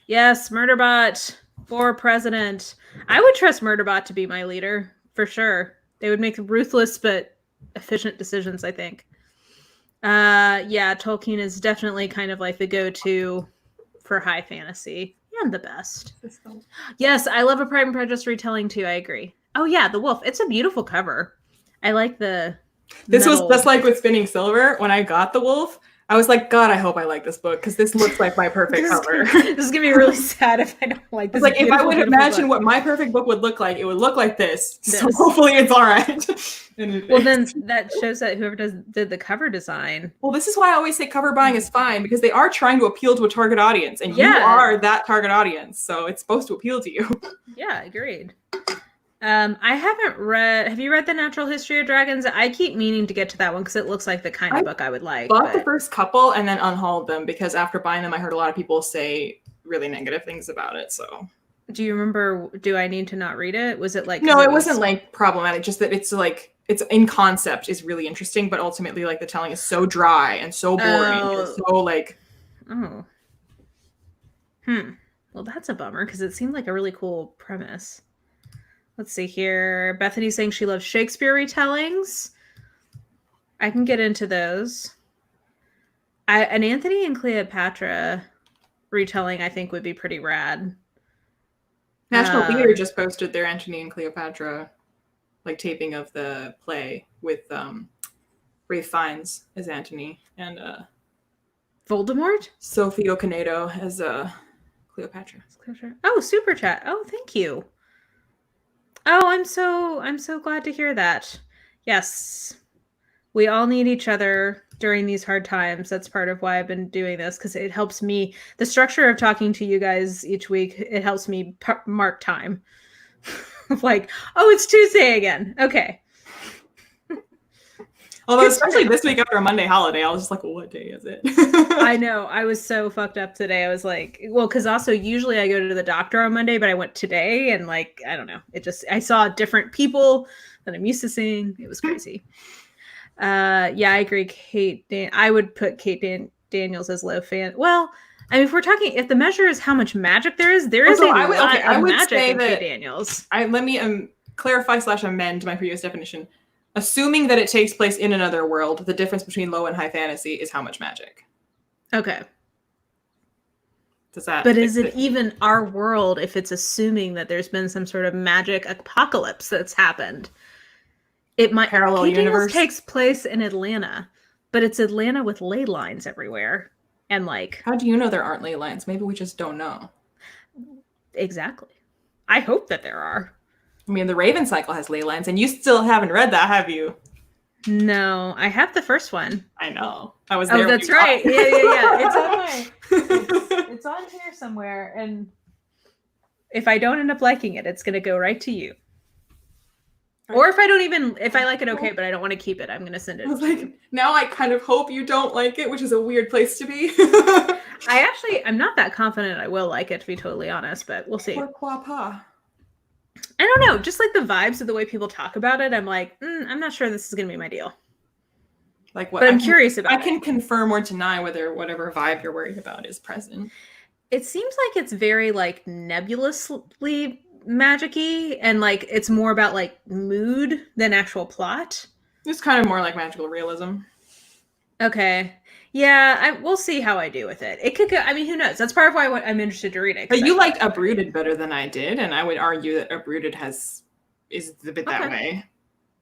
Yes, Murderbot for president. I would trust Murderbot to be my leader for sure. They would make ruthless but efficient decisions, I think. Yeah, Tolkien is definitely kind of like the go-to for high fantasy and the best. Yes, I love a Pride and Prejudice retelling too. I agree. Oh yeah, The Wolf. It's a beautiful cover. I like the. This was just like with Spinning Silver. When I got The Wolf, I was like, God, I hope I like this book because this looks like my perfect cover. This is gonna be really sad if I don't like this. It's like if I would imagine what my perfect book would look like, it would look like this. So hopefully it's all right. Well, then that shows that whoever did the cover design. Well, this is why I always say cover buying is fine because they are trying to appeal to a target audience, and you are that target audience, so it's supposed to appeal to you. Yeah, agreed. I haven't read. Have you read The Natural History of Dragons? I keep meaning to get to that one because it looks like the kind of book I would like. Bought the first couple and then unhauled them because after buying them, I heard a lot of people say really negative things about it. So, do you remember? Do I need to not read it? Was it like? No, it wasn't like problematic. Just that it's like it's in concept is really interesting, but ultimately like the telling is so dry and so boring and so like. Oh. Well, that's a bummer because it seemed like a really cool premise. Let's see here. Bethany's saying she loves Shakespeare retellings. I can get into those. An Antony and Cleopatra retelling, I think, would be pretty rad. National Theatre just posted their Antony and Cleopatra like taping of the play with Ralph Fiennes as Antony and Voldemort? Sophie Okonedo as Cleopatra. Oh, super chat. Oh, thank you. Oh, I'm so glad to hear that. Yes. We all need each other during these hard times. That's part of why I've been doing this, because it helps me. The structure of talking to you guys each week, it helps me mark time. Like, oh, it's Tuesday again. Okay. Although, especially this week after a Monday holiday, I was just like, well, what day is it? I know. I was so fucked up today. I was like, well, because also usually I go to the doctor on Monday, but I went today and like, I don't know. I saw different people that I'm used to seeing. It was crazy. Yeah, I agree. I would put Kate Daniels as low fan. Well, I mean, if the measure is how much magic there is a lot of magic in Kate Daniels. Let me clarify / amend my previous definition. Assuming that it takes place in another world, the difference between low and high fantasy is how much magic. Okay. Does that? But is it even our world if it's assuming that there's been some sort of magic apocalypse that's happened? It might. Parallel universe takes place in Atlanta, but it's Atlanta with ley lines everywhere, and like. How do you know there aren't ley lines? Maybe we just don't know. Exactly. I hope that there are. I mean, the Raven Cycle has ley lines, and you still haven't read that, have you? No, I have the first one. I know. I was there. Oh, that's right. Yeah. It's on here somewhere, and if I don't end up liking it, it's gonna go right to you. Or if I like it, okay, but I don't want to keep it, I'm gonna send it. I was like, now I kind of hope you don't like it, which is a weird place to be. I'm not that confident I will like it, to be totally honest, but we'll see. Pourquoi pas? I don't know, just like the vibes of the way people talk about it, I'm like, I'm not sure this is gonna be my deal. Like what? But I'm curious about it. I can confirm or deny whether whatever vibe you're worried about is present. It seems like it's very like nebulously magic-y, and like it's more about like mood than actual plot. It's kind of more like magical realism. Okay. Yeah, we'll see how I do with it. It could go, I mean, who knows? That's part of why I'm interested to read it. But you liked Uprooted better than I did, and I would argue that Uprooted is a bit that way.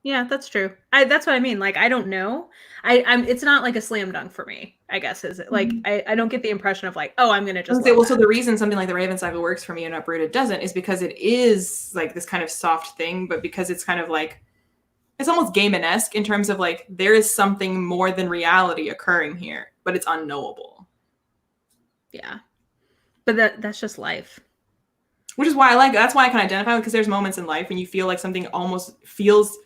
Yeah, that's true. That's what I mean. Like, I don't know. It's not like a slam dunk for me, I guess, is it? Like, I don't get the impression of like, oh, I'm gonna just so the reason something like the Raven Cycle works for me and Uprooted doesn't is because it is like this kind of soft thing, but because it's kind of like it's almost Gaiman-esque in terms of like there is something more than reality occurring here, but it's unknowable. Yeah. But that's just life. Which is why I like it. That's why I can identify with, because there's moments in life when you feel like something almost feels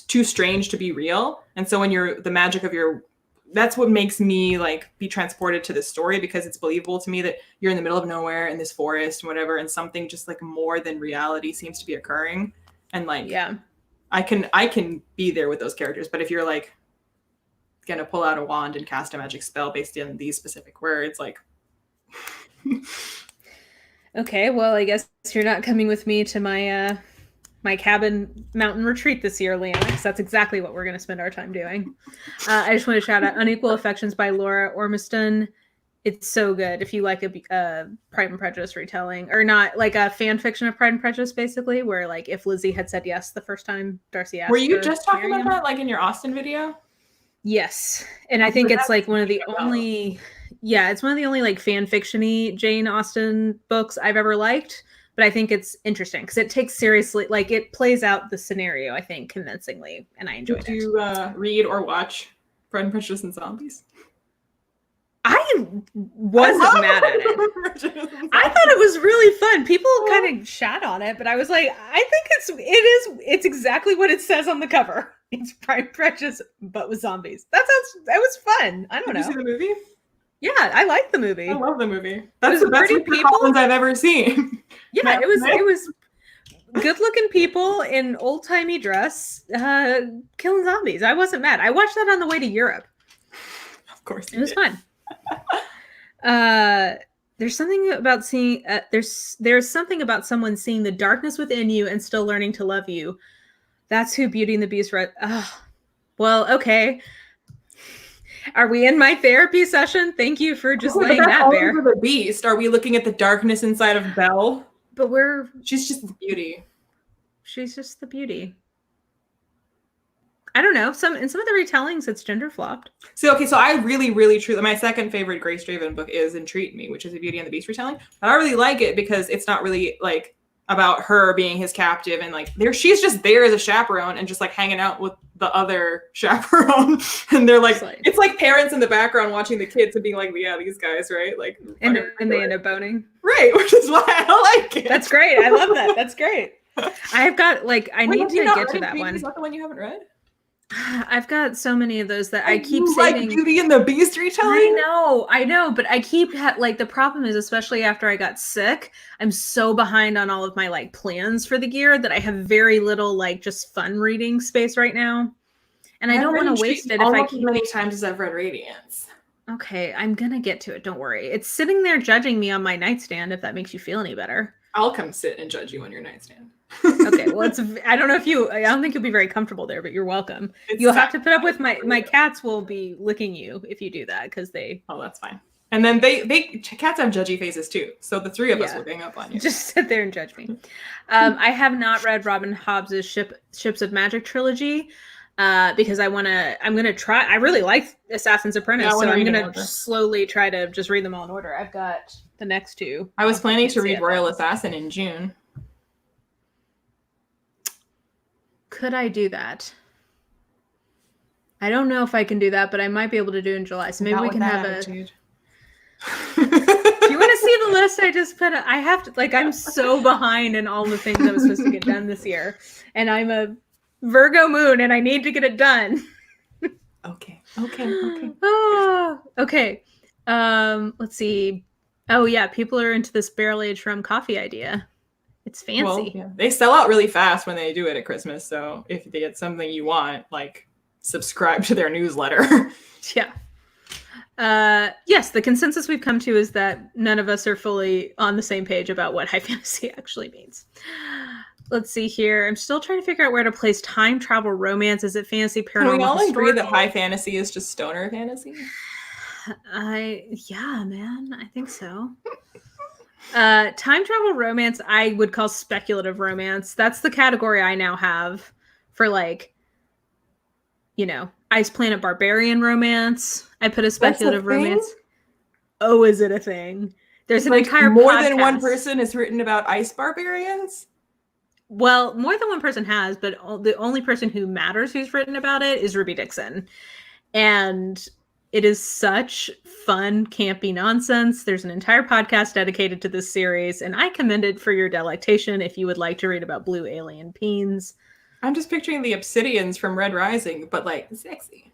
too strange to be real. And so when that's what makes me like be transported to this story, because it's believable to me that you're in the middle of nowhere in this forest and whatever, and something just like more than reality seems to be occurring. And like, yeah. I can be there with those characters, but if you're like gonna pull out a wand and cast a magic spell based on these specific words, like okay, well, I guess you're not coming with me to my my cabin mountain retreat this year, Liana, because that's exactly what we're going to spend our time doing. I just want to shout out Unequal Affections by Laura Ormiston. It's so good. If you like a Pride and Prejudice retelling, or not, like a fan fiction of Pride and Prejudice, basically, where like if Lizzie had said yes the first time Darcy asked. Were you just talking about that like in your Austen video? Yes. And I think it's like one of the only, it's one of the only like fan fiction-y Jane Austen books I've ever liked. But I think it's interesting because it takes seriously, like it plays out the scenario, I think, convincingly, and I enjoyed it. Did you read or watch Pride and Prejudice and Zombies? I wasn't mad at it. I thought it was really fun. People kind of shat on it, but I was like, I think it's exactly what it says on the cover. It's Pride and Prejudice, but with zombies. That was fun. I don't know. Did you see the movie? Yeah, I like the movie. I love the movie. That's the best Richard Collins I've ever seen. Yeah, it was good-looking people in old-timey dress killing zombies. I wasn't mad. I watched that on the way to Europe. Of course, it was fun. There's something about seeing. There's something about someone seeing the darkness within you and still learning to love you. That's who Beauty and the Beast read. Well, okay. Are we in my therapy session? Thank you for just laying that bare. For the Beast. Are we looking at the darkness inside of Belle? But she's just the beauty. She's just the beauty. I don't know. In some of the retellings, it's gender flopped. So I really, really truly, my second favorite Grace Draven book is Entreat Me, which is a Beauty and the Beast retelling. And I really like it because it's not really like about her being his captive and like she's just there as a chaperone and just like hanging out with the other chaperone. And they're like, it's like parents in the background watching the kids and being like, yeah, these guys, right? Like, and they end up boning. Right, which is why I like it. That's great. I love that. That's great. I've got I need to get to that one. Is that the one you haven't read? I've got so many of those that I keep saving. Like Beauty and the Beast retelling? I know, but I keep the problem is, especially after I got sick, I'm so behind on all of my plans for the year that I have very little just fun reading space right now, and I don't want to waste it if I keep many times as I've read Radiance. Okay, I'm gonna get to it. Don't worry. It's sitting there judging me on my nightstand. If that makes you feel any better, I'll come sit and judge you on your nightstand. Okay, well, I don't think you'll be very comfortable there, but you're welcome. You'll have to put up with my cats will be licking you if you do that because they. Oh, that's fine. And then cats have judgy faces too, so the three of us will gang up on you. Just sit there and judge me. I have not read Robin Hobbs's Ships of Magic trilogy because I'm gonna try. I really like Assassin's Apprentice, so I'm gonna slowly try to just read them all in order. I've got the next two. I was planning to read Royal Assassin in June. Could I do that? I don't know if I can do that, but I might be able to do it in July. So maybe we can have attitude. Do you want to see the list I just put? I have to I'm so behind in all the things I was supposed to get done this year, and I'm a Virgo moon, and I need to get it done. Okay. Oh, okay. Let's see. Oh yeah, people are into this barrel-aged rum coffee idea. It's fancy. Well, yeah. They sell out really fast when they do it at Christmas. So if they get something you want, subscribe to their newsletter. Yeah. Yes, the consensus we've come to is that none of us are fully on the same page about what high fantasy actually means. Let's see here. I'm still trying to figure out where to place time travel romance. Is it fantasy, paranormal? Can we all agree that high fantasy is just stoner fantasy? Yeah, man. I think so. Time travel romance I would call speculative romance. That's the category I now have for Ice Planet Barbarian romance. I put a speculative romance. Oh, is it a thing? There's an entire more podcast. Than one person has written about ice barbarians? Well, more than one person has, but the only person who matters who's written about it is Ruby Dixon. And it is such fun, campy nonsense. There's an entire podcast dedicated to this series, and I commend it for your delectation if you would like to read about blue alien peens. I'm just picturing the Obsidians from Red Rising, but sexy.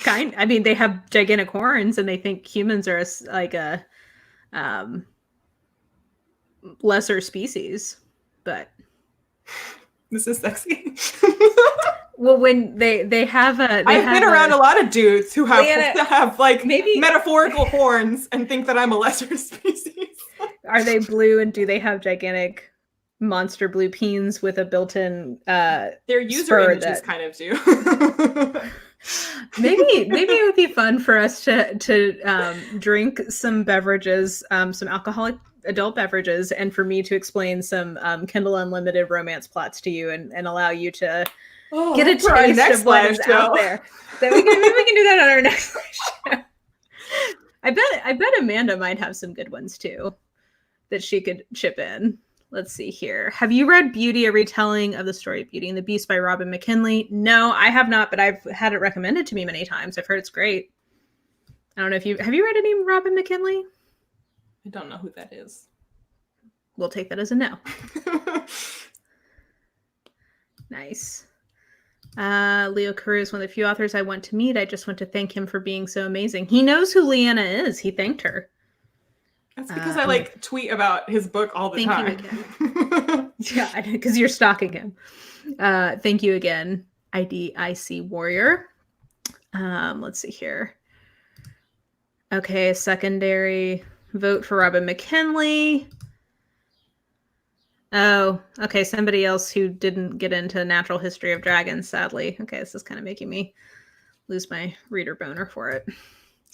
They have gigantic horns, and they think humans are a lesser species, but this is sexy. Well, when they have I've been around a lot of dudes who have Liana, maybe metaphorical horns and think that I'm a lesser species. Are they blue, and do they have gigantic monster blue peens with a built-in their user images kind of do. maybe it would be fun for us to drink some beverages, some alcoholic adult beverages, and for me to explain some Kindle Unlimited romance plots to you and allow you to get a taste of what is out there. So maybe we can do that on our next show. I bet Amanda might have some good ones too that she could chip in. Let's see here. Have you read Beauty, a retelling of the story of Beauty and the Beast by Robin McKinley? No, I have not, but I've had it recommended to me many times. I've heard it's great. I don't know if have you read any Robin McKinley? I don't know who that is. We'll take that as a no. Nice. Leo Carew is one of the few authors I want to meet. I just want to thank him for being so amazing. He knows who Liana is. He thanked her. That's because I like tweet about his book all the time. Thank you again. Yeah, because you're stalking him. Thank you again, IDIC Warrior. Let's see here. Okay, secondary vote for Robin McKinley. Oh, okay, somebody else who didn't get into Natural History of Dragons, sadly. Okay, this is kind of making me lose my reader boner for it.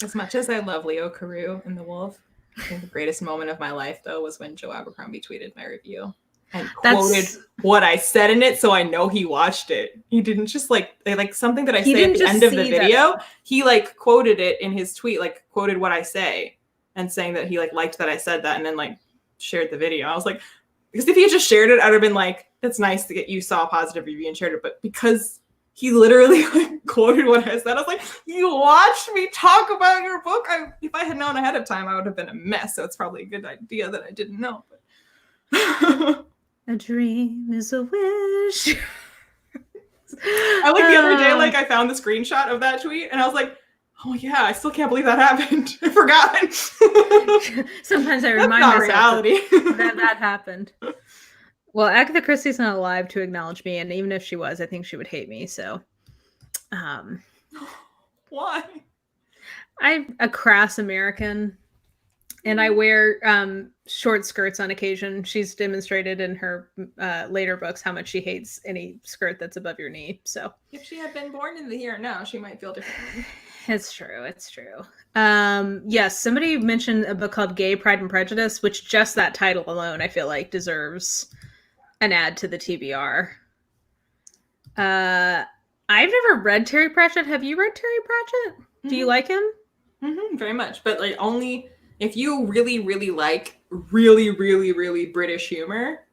As much as I love Leo Carew and The Wolf, I think the greatest moment of my life, though, was when Joe Abercrombie tweeted my review and quoted what I said in it, so I know he watched it. He didn't just like something that I say at the end of the video. He like quoted it in his tweet, like quoted what I say, and saying that he like liked that I said that, and then like shared the video. I was like, because if he had just shared it, I'd have been like, "That's nice to get you saw a positive review and shared it," but because he literally like quoted what I said, I was like, "You watched me talk about your book. If I had known ahead of time, I would have been a mess. So it's probably a good idea that I didn't know." But a dream is a wish. I like the other day, like I found the screenshot of that tweet, and I was like, "Oh yeah, I still can't believe that happened. I forgot." Sometimes I remind myself reality. that happened. Well, Agatha Christie's not alive to acknowledge me, and even if she was, I think she would hate me. So, why? I'm a crass American, and I wear short skirts on occasion. She's demonstrated in her later books how much she hates any skirt that's above your knee. So, if she had been born in the here and now, she might feel differently. It's true. It's true. Yes, somebody mentioned a book called Gay Pride and Prejudice, which just that title alone, I feel like, deserves an add to the TBR. I've never read Terry Pratchett. Have you read Terry Pratchett? Mm-hmm. Do you like him? Mm-hmm, very much, but like only if you really, really like really, really, really British humor,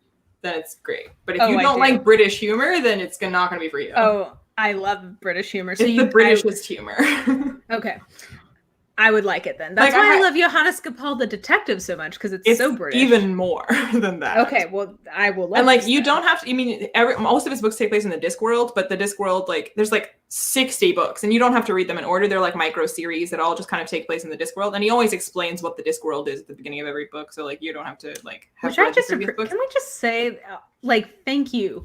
then it's great. But if you don't like British humor, then it's not going to be for you. Oh, I love British humor. So it's the Britishest humor. Okay. I would like it then. That's like, why I love Johannes Capel the detective so much, because it's so British. Even more than that. Okay, well, I will love and like you don't have to, I mean, most of his books take place in the Discworld, but the Discworld, like there's like 60 books and you don't have to read them in order. They're like micro series that all just kind of take place in the Discworld, and he always explains what the Discworld is at the beginning of every book, so like you don't have to like have can we just say like thank you.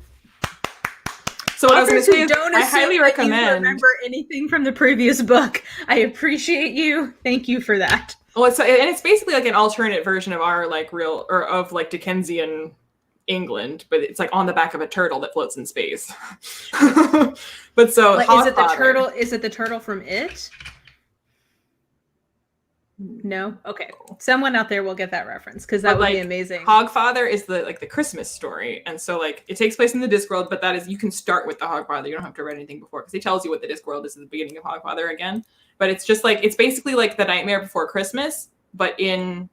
So what I was going to say is I highly recommend. You remember anything from the previous book? I appreciate you. Thank you for that. Well, it's basically like an alternate version of our like real or of like Dickensian England, but it's like on the back of a turtle that floats in space. But so like, is it the turtle? Is it the turtle from It? No? Okay. Someone out there will get that reference because that would be amazing. Hogfather is the Christmas story. And so like it takes place in the Discworld, but that is, you can start with the Hogfather. You don't have to read anything before because he tells you what the Discworld is at the beginning of Hogfather again. But it's just like, it's basically like the Nightmare Before Christmas, but in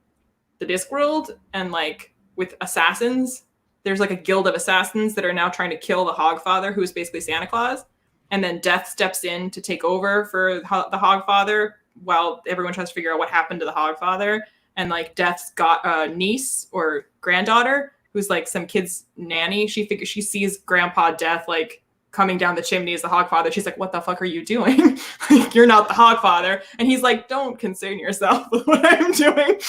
the Discworld and like with assassins. There's like a guild of assassins that are now trying to kill the Hogfather, who is basically Santa Claus. And then Death steps in to take over for the Hogfather, while everyone tries to figure out what happened to the Hogfather. And like Death's got a niece or granddaughter who's like some kid's nanny. She sees Grandpa Death like coming down the chimney as the Hogfather. She's like, "What the fuck are you doing? Like, you're not the Hogfather." And he's like, "Don't concern yourself with what I'm doing."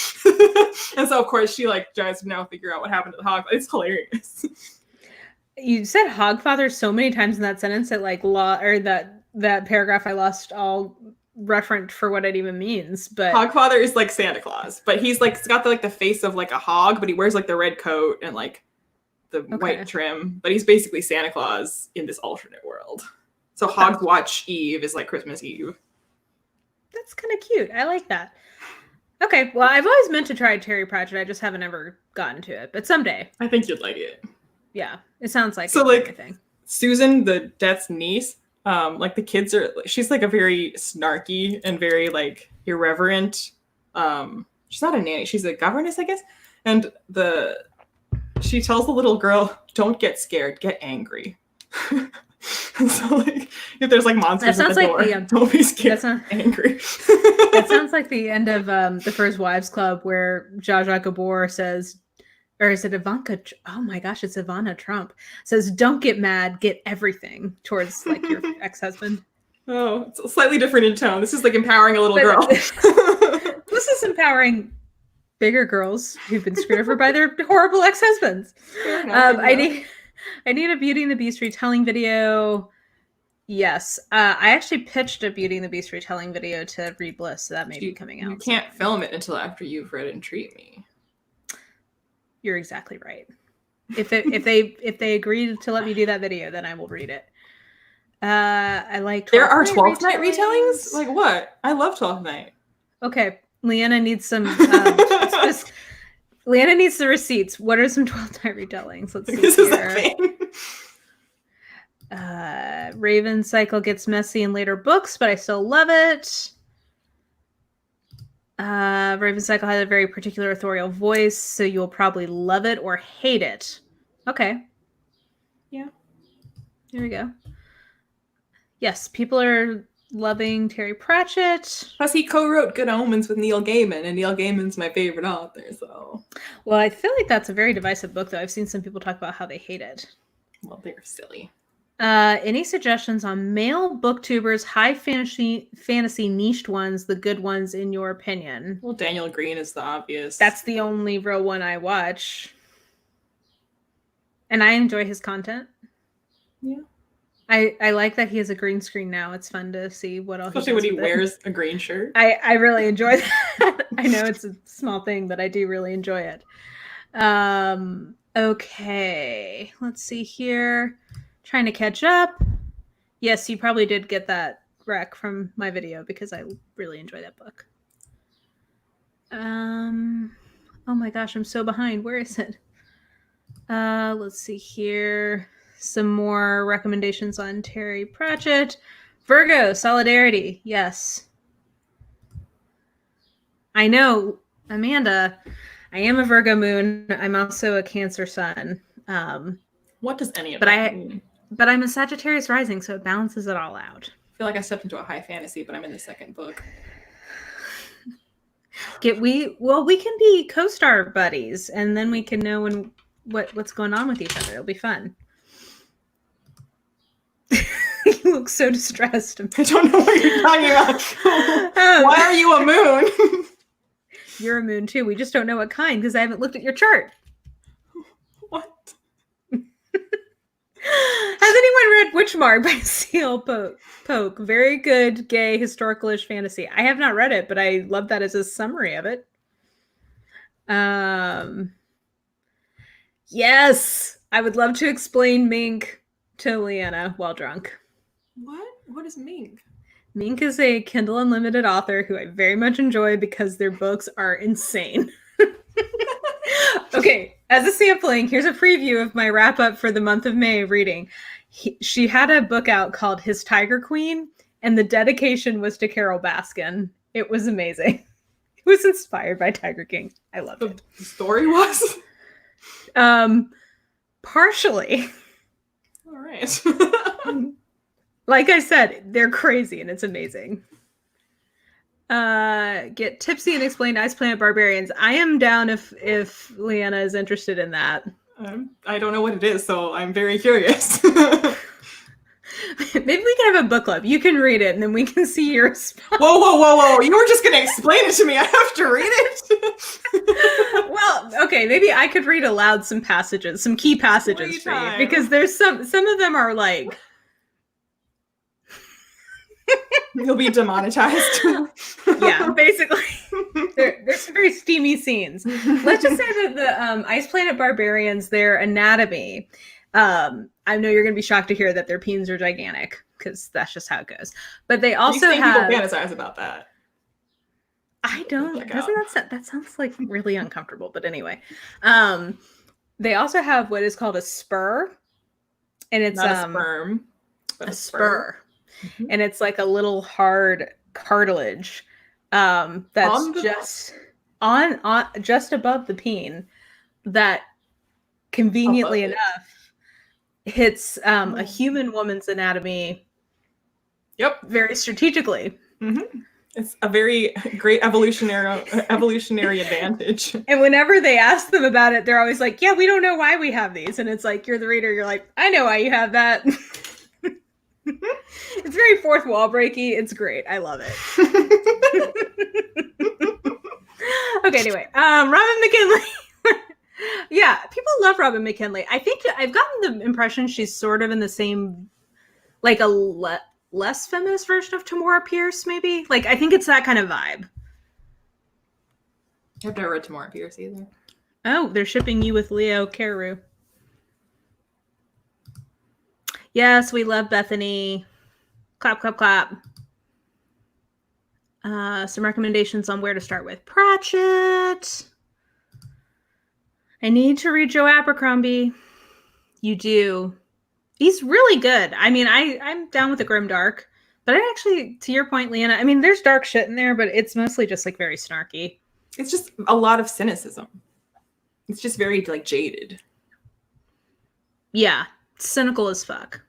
And so of course she like tries to now figure out what happened to the Hogfather. It's hilarious. You said Hogfather so many times in that sentence that like that paragraph I lost all referent for what it even means. But Hogfather is like Santa Claus, but he's like, it's got the face of like a hog, but he wears like the red coat and like the white trim, but he's basically Santa Claus in this alternate world. So Hogwatch Eve is like Christmas Eve. That's kind of cute. I like that. Okay, well, I've always meant to try Terry Pratchett. I just haven't ever gotten to it, but someday. I think you'd like it. Yeah, it sounds like so. Like thing. Susan, the Death's niece, like the kids are. She's like a very snarky and very like irreverent. She's not a nanny. She's a governess, I guess. And she tells the little girl, "Don't get scared. Get angry." So like, if there's like monsters at the door, don't be scared. Angry. That sounds like the end of the First Wives Club, where Zsa Zsa Gabor says. Or is it Ivanka? Oh my gosh, it's Ivana Trump. Says, "Don't get mad, get everything," towards like your ex-husband. Oh, it's slightly different in tone. This is like empowering a little girl. This is empowering bigger girls who've been screwed over by their horrible ex-husbands. I need a Beauty and the Beast retelling video. Yes. I actually pitched a Beauty and the Beast retelling video to Read Bliss, so that may be coming out. You can't film it until after you've read And Treat Me. You're exactly right. If they agree to let me do that video, then I will read it. I like. There are 12th Night retellings? Like what? I love 12th Night. Okay, Liana needs some. Liana needs the receipts. What are some 12th Night retellings? Let's see this here. Is the thing. Raven Cycle gets messy in later books, but I still love it. Raven Cycle has a very particular authorial voice, so you'll probably love it or hate it. Okay. Yeah. There we go. Yes, people are loving Terry Pratchett. Plus, he co-wrote Good Omens with Neil Gaiman, and Neil Gaiman's my favorite author, so... Well, I feel like that's a very divisive book, though. I've seen some people talk about how they hate it. Well, they're silly. Any suggestions on male booktubers, high fantasy niched ones, the good ones, in your opinion? Well, Daniel Green is the obvious. That's the only real one I watch. And I enjoy his content. Yeah. I like that he has a green screen now. It's fun to see what else. Especially when he wears a green shirt. I really enjoy that. I know it's a small thing, but I do really enjoy it. Okay. Let's see here. Trying to catch up. Yes, you probably did get that rec from my video because I really enjoy that book. Oh my gosh, I'm so behind. Where is it? Let's see here. Some more recommendations on Terry Pratchett. Virgo, Solidarity. Yes. I know, Amanda, I am a Virgo moon. I'm also a Cancer sun. What does any of that mean? But I'm a Sagittarius rising, so it balances it all out. I feel like I stepped into a high fantasy, but I'm in the second book. We can be co-star buddies, and then we can know what's going on with each other. It'll be fun. You look so distressed. I don't know what you're talking about. Why are you a moon? You're a moon too. We just don't know what kind because I haven't looked at your chart. What? Has anyone read Witchmark by C.L. Polk? Very good, gay, historical-ish fantasy. I have not read it, but I love that as a summary of it. Yes, I would love to explain Mink to Liana while drunk. What? What is Mink? Mink is a Kindle Unlimited author who I very much enjoy because their books are insane. Okay, as a sampling, here's a preview of my wrap-up for the month of May reading. She had a book out called His Tiger Queen, and the dedication was to Carol Baskin. It was amazing. It was inspired by Tiger King. I loved it. The story was? Partially. All right. Like I said, they're crazy, and it's amazing. Get tipsy and explain Ice Planet Barbarians. I am down if Liana is interested in that. I don't know what it is, so I'm very curious. Maybe we can have a book club. You can read it, and then we can see your response. Whoa. You were just going to explain it to me. I have to read it? Well, okay, maybe I could read aloud some passages, some key passages for you. Because there's some of them are like... You'll be demonetized. Yeah, basically. There's some very steamy scenes. Let's just say that the Ice Planet Barbarians, their anatomy, I know you're going to be shocked to hear that their peens are gigantic, because that's just how it goes. But they also have... people fantasize about that. I don't... That sounds like really uncomfortable, but anyway. They also have what is called a spur. And it's... Not a sperm. But a spur. Mm-hmm. And it's like a little hard cartilage that's just on just above the peen that conveniently enough hits a human woman's anatomy. Yep. Very strategically. Mm-hmm. It's a very great evolutionary advantage. And whenever they ask them about it, they're always like, yeah, we don't know why we have these. And it's like, you're the reader. You're like, I know why you have that. It's very fourth wall breaky. It's great. I love it. Okay, anyway, Robin McKinley. Yeah, people love Robin McKinley. I think I've gotten the impression she's sort of in the same, like a less feminist version of Tamora Pierce, maybe. Like, I think it's that kind of vibe. I've never read Tamora Pierce either. Oh, they're shipping you with Leo Carew. Yes, we love Bethany. Clap, clap, clap. Some recommendations on where to start with Pratchett. I need to read Joe Abercrombie. You do. He's really good. I mean, I'm down with the grim dark, but I actually, to your point, Liana, I mean, there's dark shit in there, but it's mostly just like very snarky. It's just a lot of cynicism. It's just very like jaded. Yeah, cynical as fuck.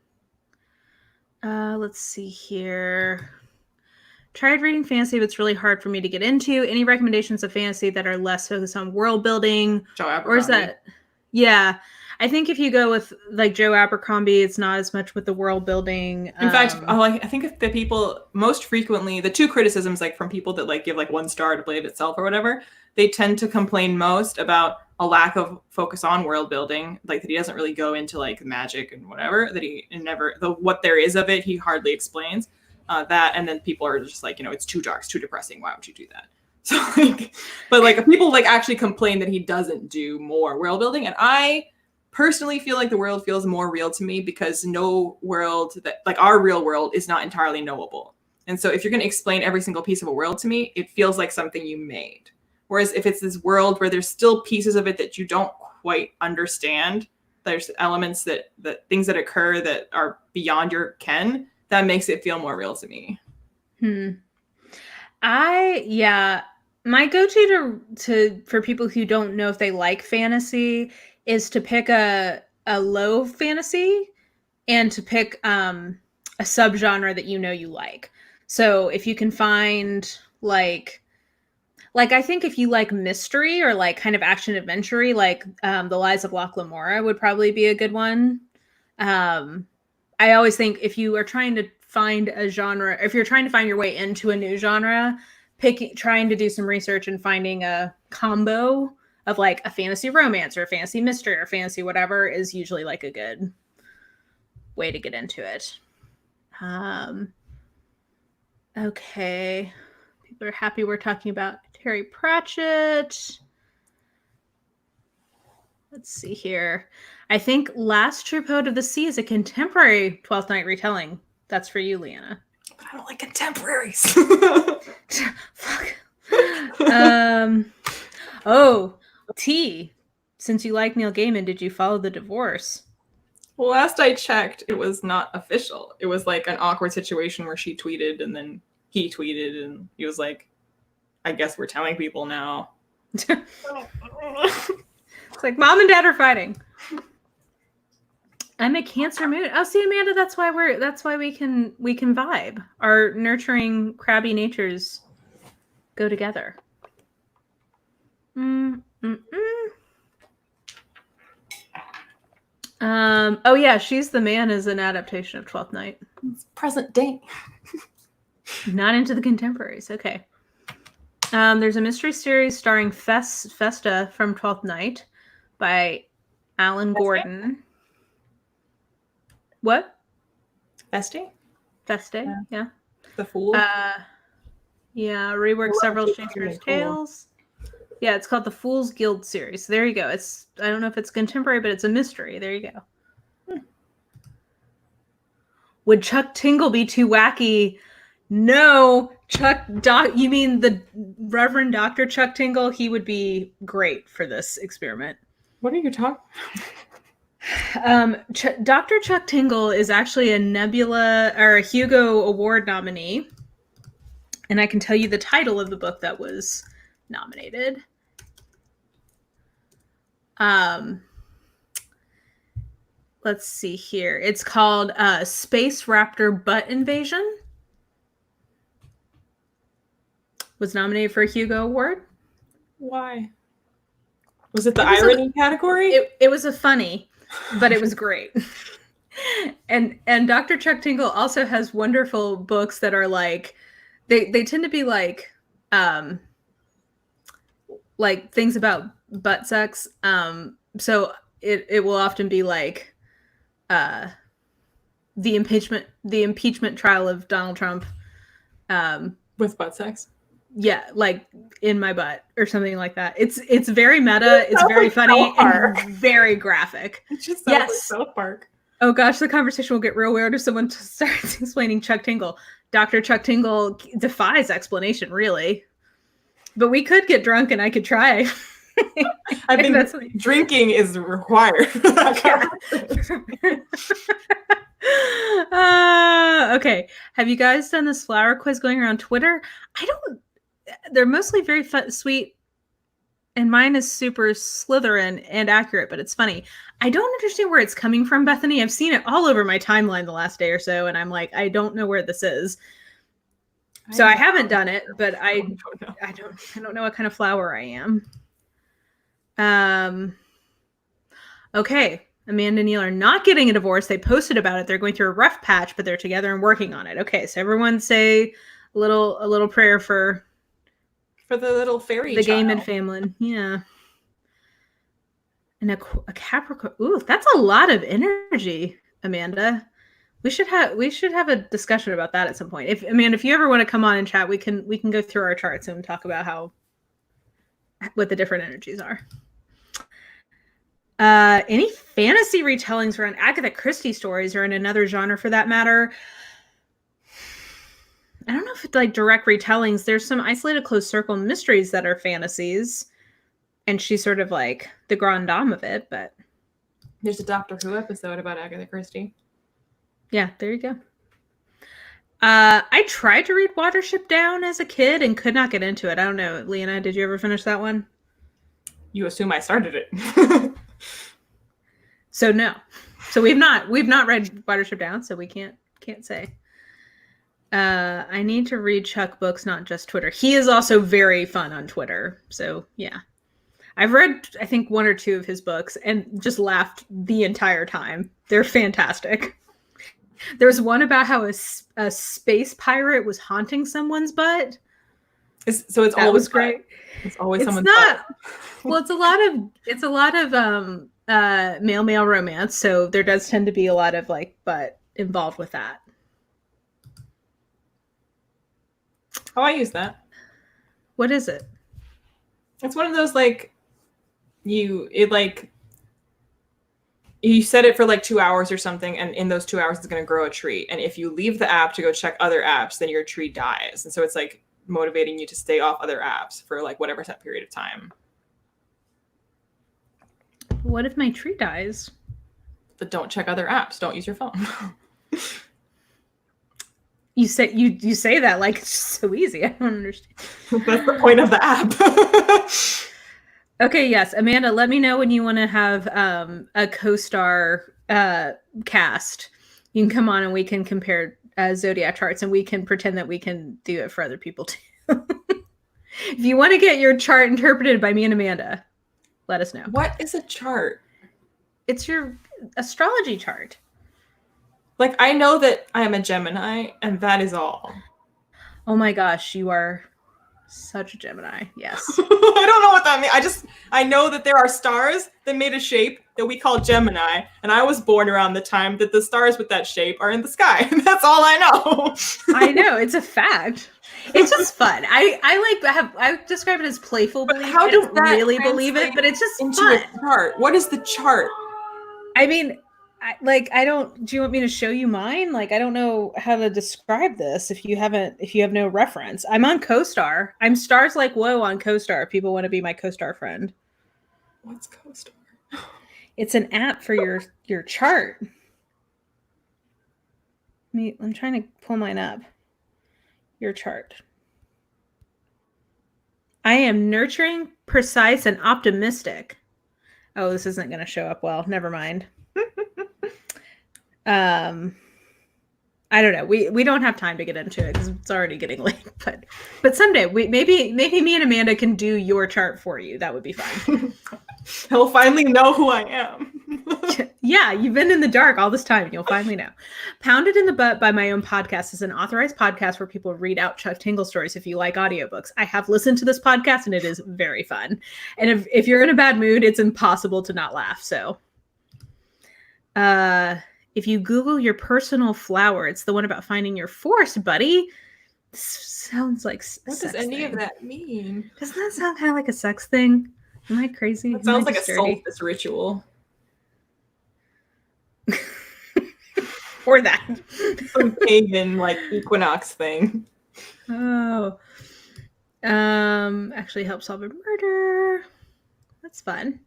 Let's see here. Tried reading fantasy, but it's really hard for me to get into. Any recommendations of fantasy that are less focused on world building? Joe Abercrombie. Or is that... Yeah. I think if you go with like Joe Abercrombie, it's not as much with the world building. In fact, I think if the people most frequently, the two criticisms like from people that like give like 1 star to Blade itself or whatever, they tend to complain most about a lack of focus on world building, like that he doesn't really go into like magic and whatever, that he never, what there is of it, he hardly explains that. And then people are just like, it's too dark, it's too depressing. Why would you do that? So like, but like people like actually complain that he doesn't do more world building. And I personally feel like the world feels more real to me because no world that like our real world is not entirely knowable. And so if you're going to explain every single piece of a world to me, it feels like something you made. Whereas if it's this world where there's still pieces of it that you don't quite understand, there's elements that things that occur that are beyond your ken, that makes it feel more real to me. My go-to to for people who don't know if they like fantasy is to pick a low fantasy and to pick a subgenre that you like. So if you can find like I think if you like mystery or like kind of action adventure, like The Lies of Locke Lamora would probably be a good one. I always think if you are trying to find a genre, if you're trying to find your way into a new genre, trying to do some research and finding a combo of like a fantasy romance or a fantasy mystery or fantasy whatever is usually like a good way to get into it. Okay. People are happy we're talking about Terry Pratchett. Let's see here. I think Last True Poet of the Sea is a contemporary 12th Night retelling. That's for you, Liana. But I don't like contemporaries. Fuck. T. Since you like Neil Gaiman, did you follow the divorce? Well, last I checked, it was not official. It was like an awkward situation where she tweeted and then he tweeted and he was like, I guess we're telling people now. It's like mom and dad are fighting. I'm a Cancer moon. Oh, see, Amanda, that's why we can vibe. Our nurturing, crabby natures go together. Oh yeah, She's the Man is an adaptation of 12th Night. It's present day. Not into the contemporaries. Okay. There's a mystery series starring Festa from 12th Night by Alan Gordon. What? Feste, yeah. The Fool. Yeah, reworked several Shakespeare's tales. Yeah, it's called the Fool's Guild series. There you go. I don't know if it's contemporary, but it's a mystery. There you go. Would Chuck Tingle be too wacky? No, you mean the Reverend Dr. Chuck Tingle? He would be great for this experiment. What are you talking Dr. Chuck Tingle is actually a Nebula or a Hugo Award nominee. And I can tell you the title of the book that was nominated. Let's see here. It's called Space Raptor Butt Invasion. Was nominated for a Hugo Award. Why? Was it the irony category? It was a funny, but it was great. and Dr. Chuck Tingle also has wonderful books that are like, they tend to be like, like things about butt sex. So it will often be like the impeachment trial of Donald Trump. With butt sex. Yeah, like in my butt or something like that. It's very meta. It's very funny and very graphic. It just sounds like South Park. Oh gosh, the conversation will get real weird if someone starts explaining Chuck Tingle. Dr. Chuck Tingle defies explanation, really. But we could get drunk and I could try. I think drinking is required. Okay. Have you guys done this flower quiz going around Twitter? They're mostly very sweet. And mine is super Slytherin and accurate, but it's funny. I don't understand where it's coming from, Bethany. I've seen it all over my timeline the last day or so, and I'm like, I don't know where this is. So I haven't done it, but I don't know what kind of flower I am. Okay. Amanda and Neil are not getting a divorce. They posted about it. They're going through a rough patch, but they're together and working on it. Okay, so everyone say a little prayer for the little fairy the child. Gaiman family. Yeah. And a Capricorn. Ooh, that's a lot of energy, Amanda. We should have a discussion about that at some point. If you ever want to come on and chat, we can go through our charts and talk about what the different energies are. Any fantasy retellings around Agatha Christie stories or in another genre for that matter? I don't know if it's like direct retellings. There's some isolated closed circle mysteries that are fantasies. And she's sort of like the grande dame of it, but... There's a Doctor Who episode about Agatha Christie. Yeah, there you go. I tried to read Watership Down as a kid and could not get into it. I don't know. Liana, did you ever finish that one? You assume I started it. So no. So we've not read Watership Down, so we can't say. I need to read Chuck books, not just Twitter. He is also very fun on Twitter. So yeah. I've read, I think, 1 or 2 of his books and just laughed the entire time. They're fantastic. There's one about how a space pirate was haunting someone's butt. So it's always great. It's always someone's butt. Well, it's a lot of male romance, so there does tend to be a lot of like butt involved with that. Oh, I use that. What is it? It's one of those like you set it for like 2 hours or something, and in those 2 hours it's going to grow a tree. And if you leave the app to go check other apps, then your tree dies. And so it's like motivating you to stay off other apps for like whatever set period of time. What if my tree dies? But don't check other apps. Don't use your phone. You say that like it's so easy. I don't understand. That's the point of the app. Okay, yes. Amanda, let me know when you want to have a co-star cast. You can come on and we can compare Zodiac charts and we can pretend that we can do it for other people too. If you want to get your chart interpreted by me and Amanda, let us know. What is a chart? It's your astrology chart. Like, I know that I am a Gemini, and that is all. Oh my gosh, you are such a Gemini. Yes. I don't know what that means. I know that there are stars that made a shape that we call Gemini, and I was born around the time that the stars with that shape are in the sky. That's all I know. I know, it's a fact. It's just fun. I describe it as playful belief. I don't really believe it, but it's just into fun. A chart. What is the chart? I mean, do you want me to show you mine? Like, I don't know how to describe this if you have no reference. I'm on CoStar. I'm stars like whoa on CoStar. People want to be my CoStar friend. What's CoStar? It's an app for your chart. I'm trying to pull mine up. Your chart. I am nurturing, precise, and optimistic. Oh, this isn't going to show up well. Never mind. I don't know. We don't have time to get into it because it's already getting late. But someday maybe me and Amanda can do your chart for you. That would be fun. He'll finally know who I am. Yeah, you've been in the dark all this time. You'll finally know. Pounded in the Butt by My Own Podcast is an authorized podcast where people read out Chuck Tingle stories if you like audiobooks. I have listened to this podcast and it is very fun. And if you're in a bad mood, it's impossible to not laugh. So if you Google your personal flower, it's the one about finding your force, buddy. This sounds like what does any of that mean? Doesn't that sound kind of like a sex thing? Am I crazy? It sounds like a solstice ritual. Or that. Some pagan, like, equinox thing. Oh. Actually help solve a murder. That's fun.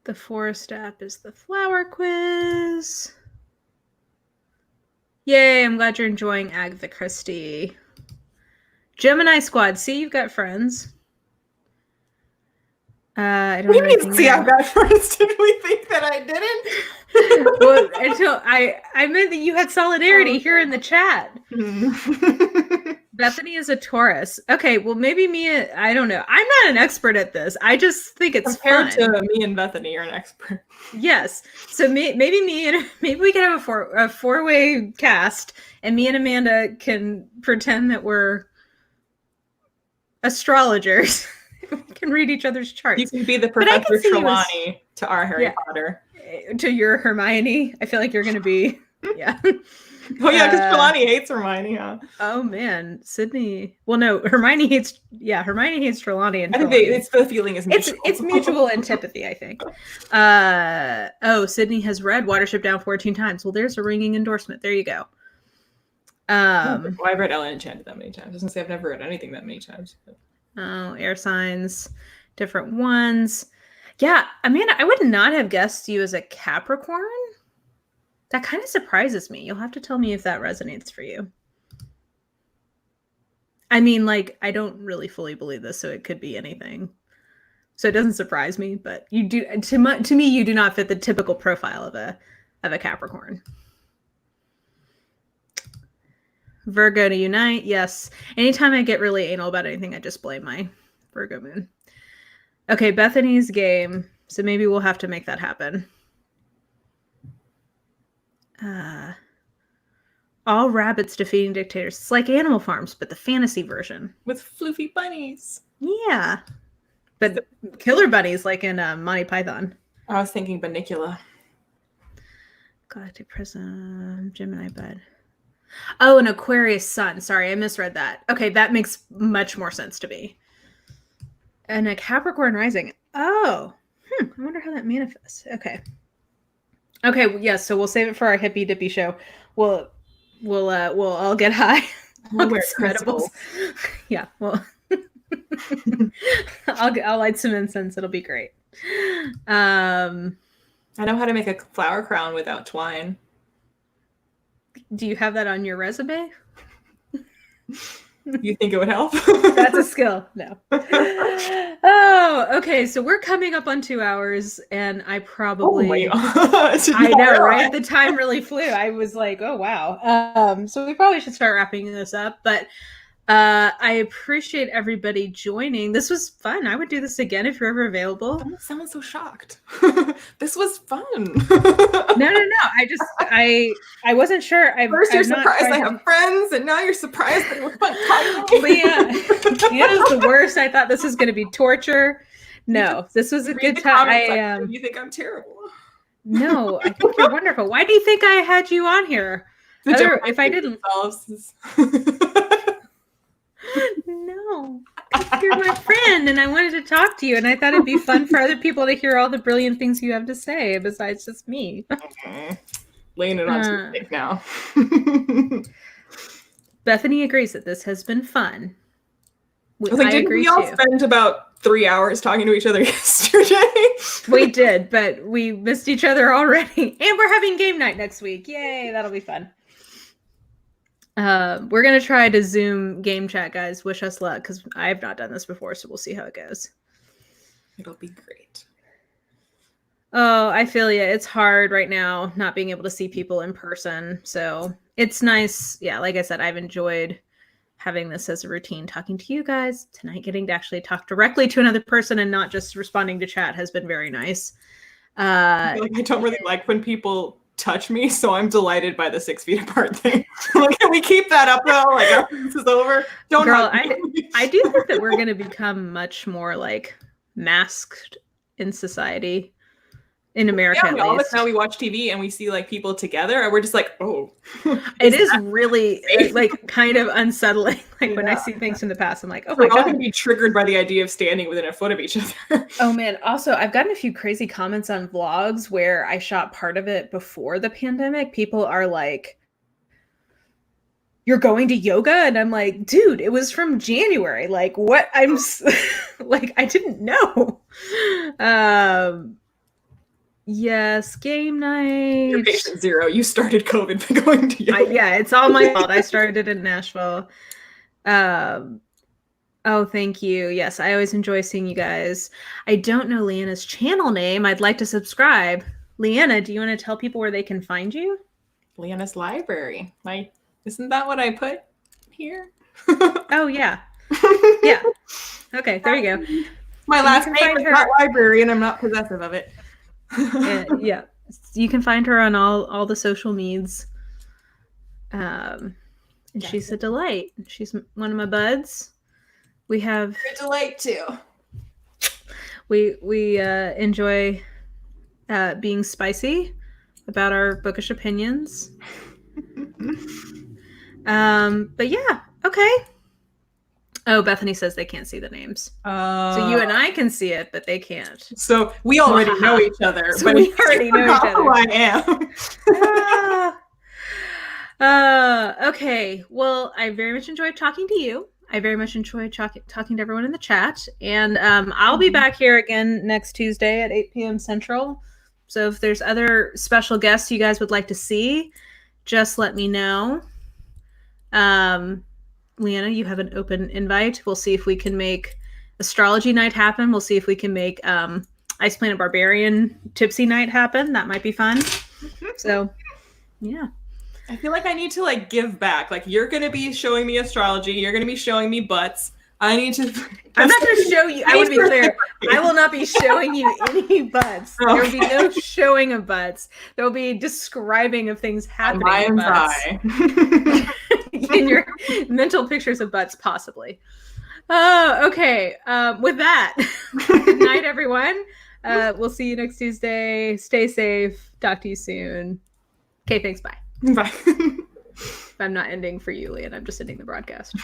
The forest app is the flower quiz. Yay, I'm glad you're enjoying Agatha Christie. Gemini Squad, see, you've got friends. I don't know. See, I've got friends. Did we think that I didn't? Well, until I meant that you had solidarity here in the chat. Bethany is a Taurus. Okay, well, maybe me. I don't know. I'm not an expert at this. I just think it's compared fun. to me and Bethany, you're an expert. Yes. So maybe we can have a four-way cast, and me and Amanda can pretend that we're astrologers. We can read each other's charts. You can be the Professor Trelawney to our Harry Potter. To your Hermione. I feel like you're going to be, yeah. Oh, yeah, because Trelawney hates Hermione, huh? Oh, man. Sydney. Well, no, Hermione hates Trelawney. And I think it's the feeling is mutual. It's mutual antipathy, I think. Sydney has read Watership Down 14 times. Well, there's a ringing endorsement. There you go. Well, I've read Ellen Enchanted that many times. I was going to say I've never read anything that many times. But... Oh, air signs, different ones. Yeah, Amanda, I would not have guessed you as a Capricorn. That kind of surprises me. You'll have to tell me if that resonates for you. I mean, like, I don't really fully believe this, so it could be anything. So it doesn't surprise me, but you do. To me, you do not fit the typical profile of a Capricorn. Virgo to unite, yes. Anytime I get really anal about anything, I just blame my Virgo moon. Okay, Bethany's game. So maybe we'll have to make that happen. All rabbits defeating dictators. It's like Animal Farms, but the fantasy version. With floofy bunnies. Yeah. But killer bunnies like in Monty Python. I was thinking Banicula. Galactic Prism, Gemini Bud. Oh, an Aquarius Sun. Sorry, I misread that. Okay, that makes much more sense to me. And a Capricorn Rising. Oh, I wonder how that manifests. Okay. Okay, yes. So we'll save it for our hippy dippy show. We'll all get high. We'll wear crystals. Yeah. Well, I'll light some incense. It'll be great. I know how to make a flower crown without twine. Do you have that on your resume? You think it would help? That's a skill. No. Oh, okay. So we're coming up on 2 hours, and I probably. Oh my God. I know, right? The time really flew. I was like, oh wow. So we probably should start wrapping this up, but I appreciate everybody joining. This was fun. I would do this again if you're ever available. Don't sound so shocked. This was fun. No. I wasn't sure. First you're surprised I have friends, and now you're surprised that it was fun talking. Leanna's the worst. I thought this was going to be torture. No, this was a good time. You think I'm terrible? No, I think you're wonderful. Why do you think I had you on here? If I didn't. No, you're my friend, and I wanted to talk to you, and I thought it'd be fun for other people to hear all the brilliant things you have to say besides just me. Laying it on too thick now. Bethany agrees that this has been fun. Didn't we all spend about 3 hours talking to each other yesterday? We did, but we missed each other already, and we're having game night next week. Yay, that'll be fun. We're going to try to Zoom game chat, guys. Wish us luck, because I have not done this before, so we'll see how it goes. It'll be great. Oh, I feel you. It's hard right now not being able to see people in person. So it's nice. Yeah, like I said, I've enjoyed having this as a routine, talking to you guys. Tonight, getting to actually talk directly to another person and not just responding to chat has been very nice. I feel like I don't really like when people touch me, so I'm delighted by the 6 feet apart thing. Like, can we keep that up though? Like, after this is over, don't. Girl, I do think that we're gonna become much more like masked in society. In America, yeah, at all of us least. now we watch TV and we see like people together, and we're just like, oh. It is really like kind of unsettling. Like when I see things from the past, I'm like, oh my We're all god. gonna be triggered by the idea of standing within a foot of each other. Oh man. Also, I've gotten a few crazy comments on vlogs where I shot part of it before the pandemic. People are like, you're going to yoga? And I'm like, dude, it was from January. Like, what? Like, I didn't know. Yes, game night. You're patient zero. You started COVID by going to yoga. Yeah, it's all my fault. I started it in Nashville. Oh, thank you. Yes, I always enjoy seeing you guys. I don't know Liana's channel name. I'd like to subscribe. Liana, do you want to tell people where they can find you? Liana's library. Isn't that what I put here? Oh, yeah. Yeah. Okay, there you go. My last name is not library, and I'm not possessive of it. Yeah, you can find her on all the social medias. And she's a delight. She's one of my buds. We have a delight too. We enjoy being spicy about our bookish opinions. But yeah, okay. Oh, Bethany says they can't see the names. So you and I can see it, but they can't. So we already know each other. So we already know each other. Who I am. Okay. Well, I very much enjoyed talking to you. I very much enjoyed talking to everyone in the chat. And I'll be back here again next Tuesday at 8 p.m. Central. So if there's other special guests you guys would like to see, just let me know. Liana, you have an open invite. We'll see if we can make Astrology night happen. We'll see if we can make Ice Planet Barbarian Tipsy night happen. That might be fun. So, yeah. I feel like I need to like give back. Like you're going to be showing me astrology. You're going to be showing me butts. I need to. I'm not going to show you. I want to be clear. I will not be showing you any butts. Oh. There will be no showing of butts. There will be describing of things happening in butts. In your mental pictures of butts, possibly. Oh, okay. With that, good night, everyone. We'll see you next Tuesday. Stay safe. Talk to you soon. Okay, thanks. Bye. Bye. I'm not ending for you, Lian. I'm just ending the broadcast.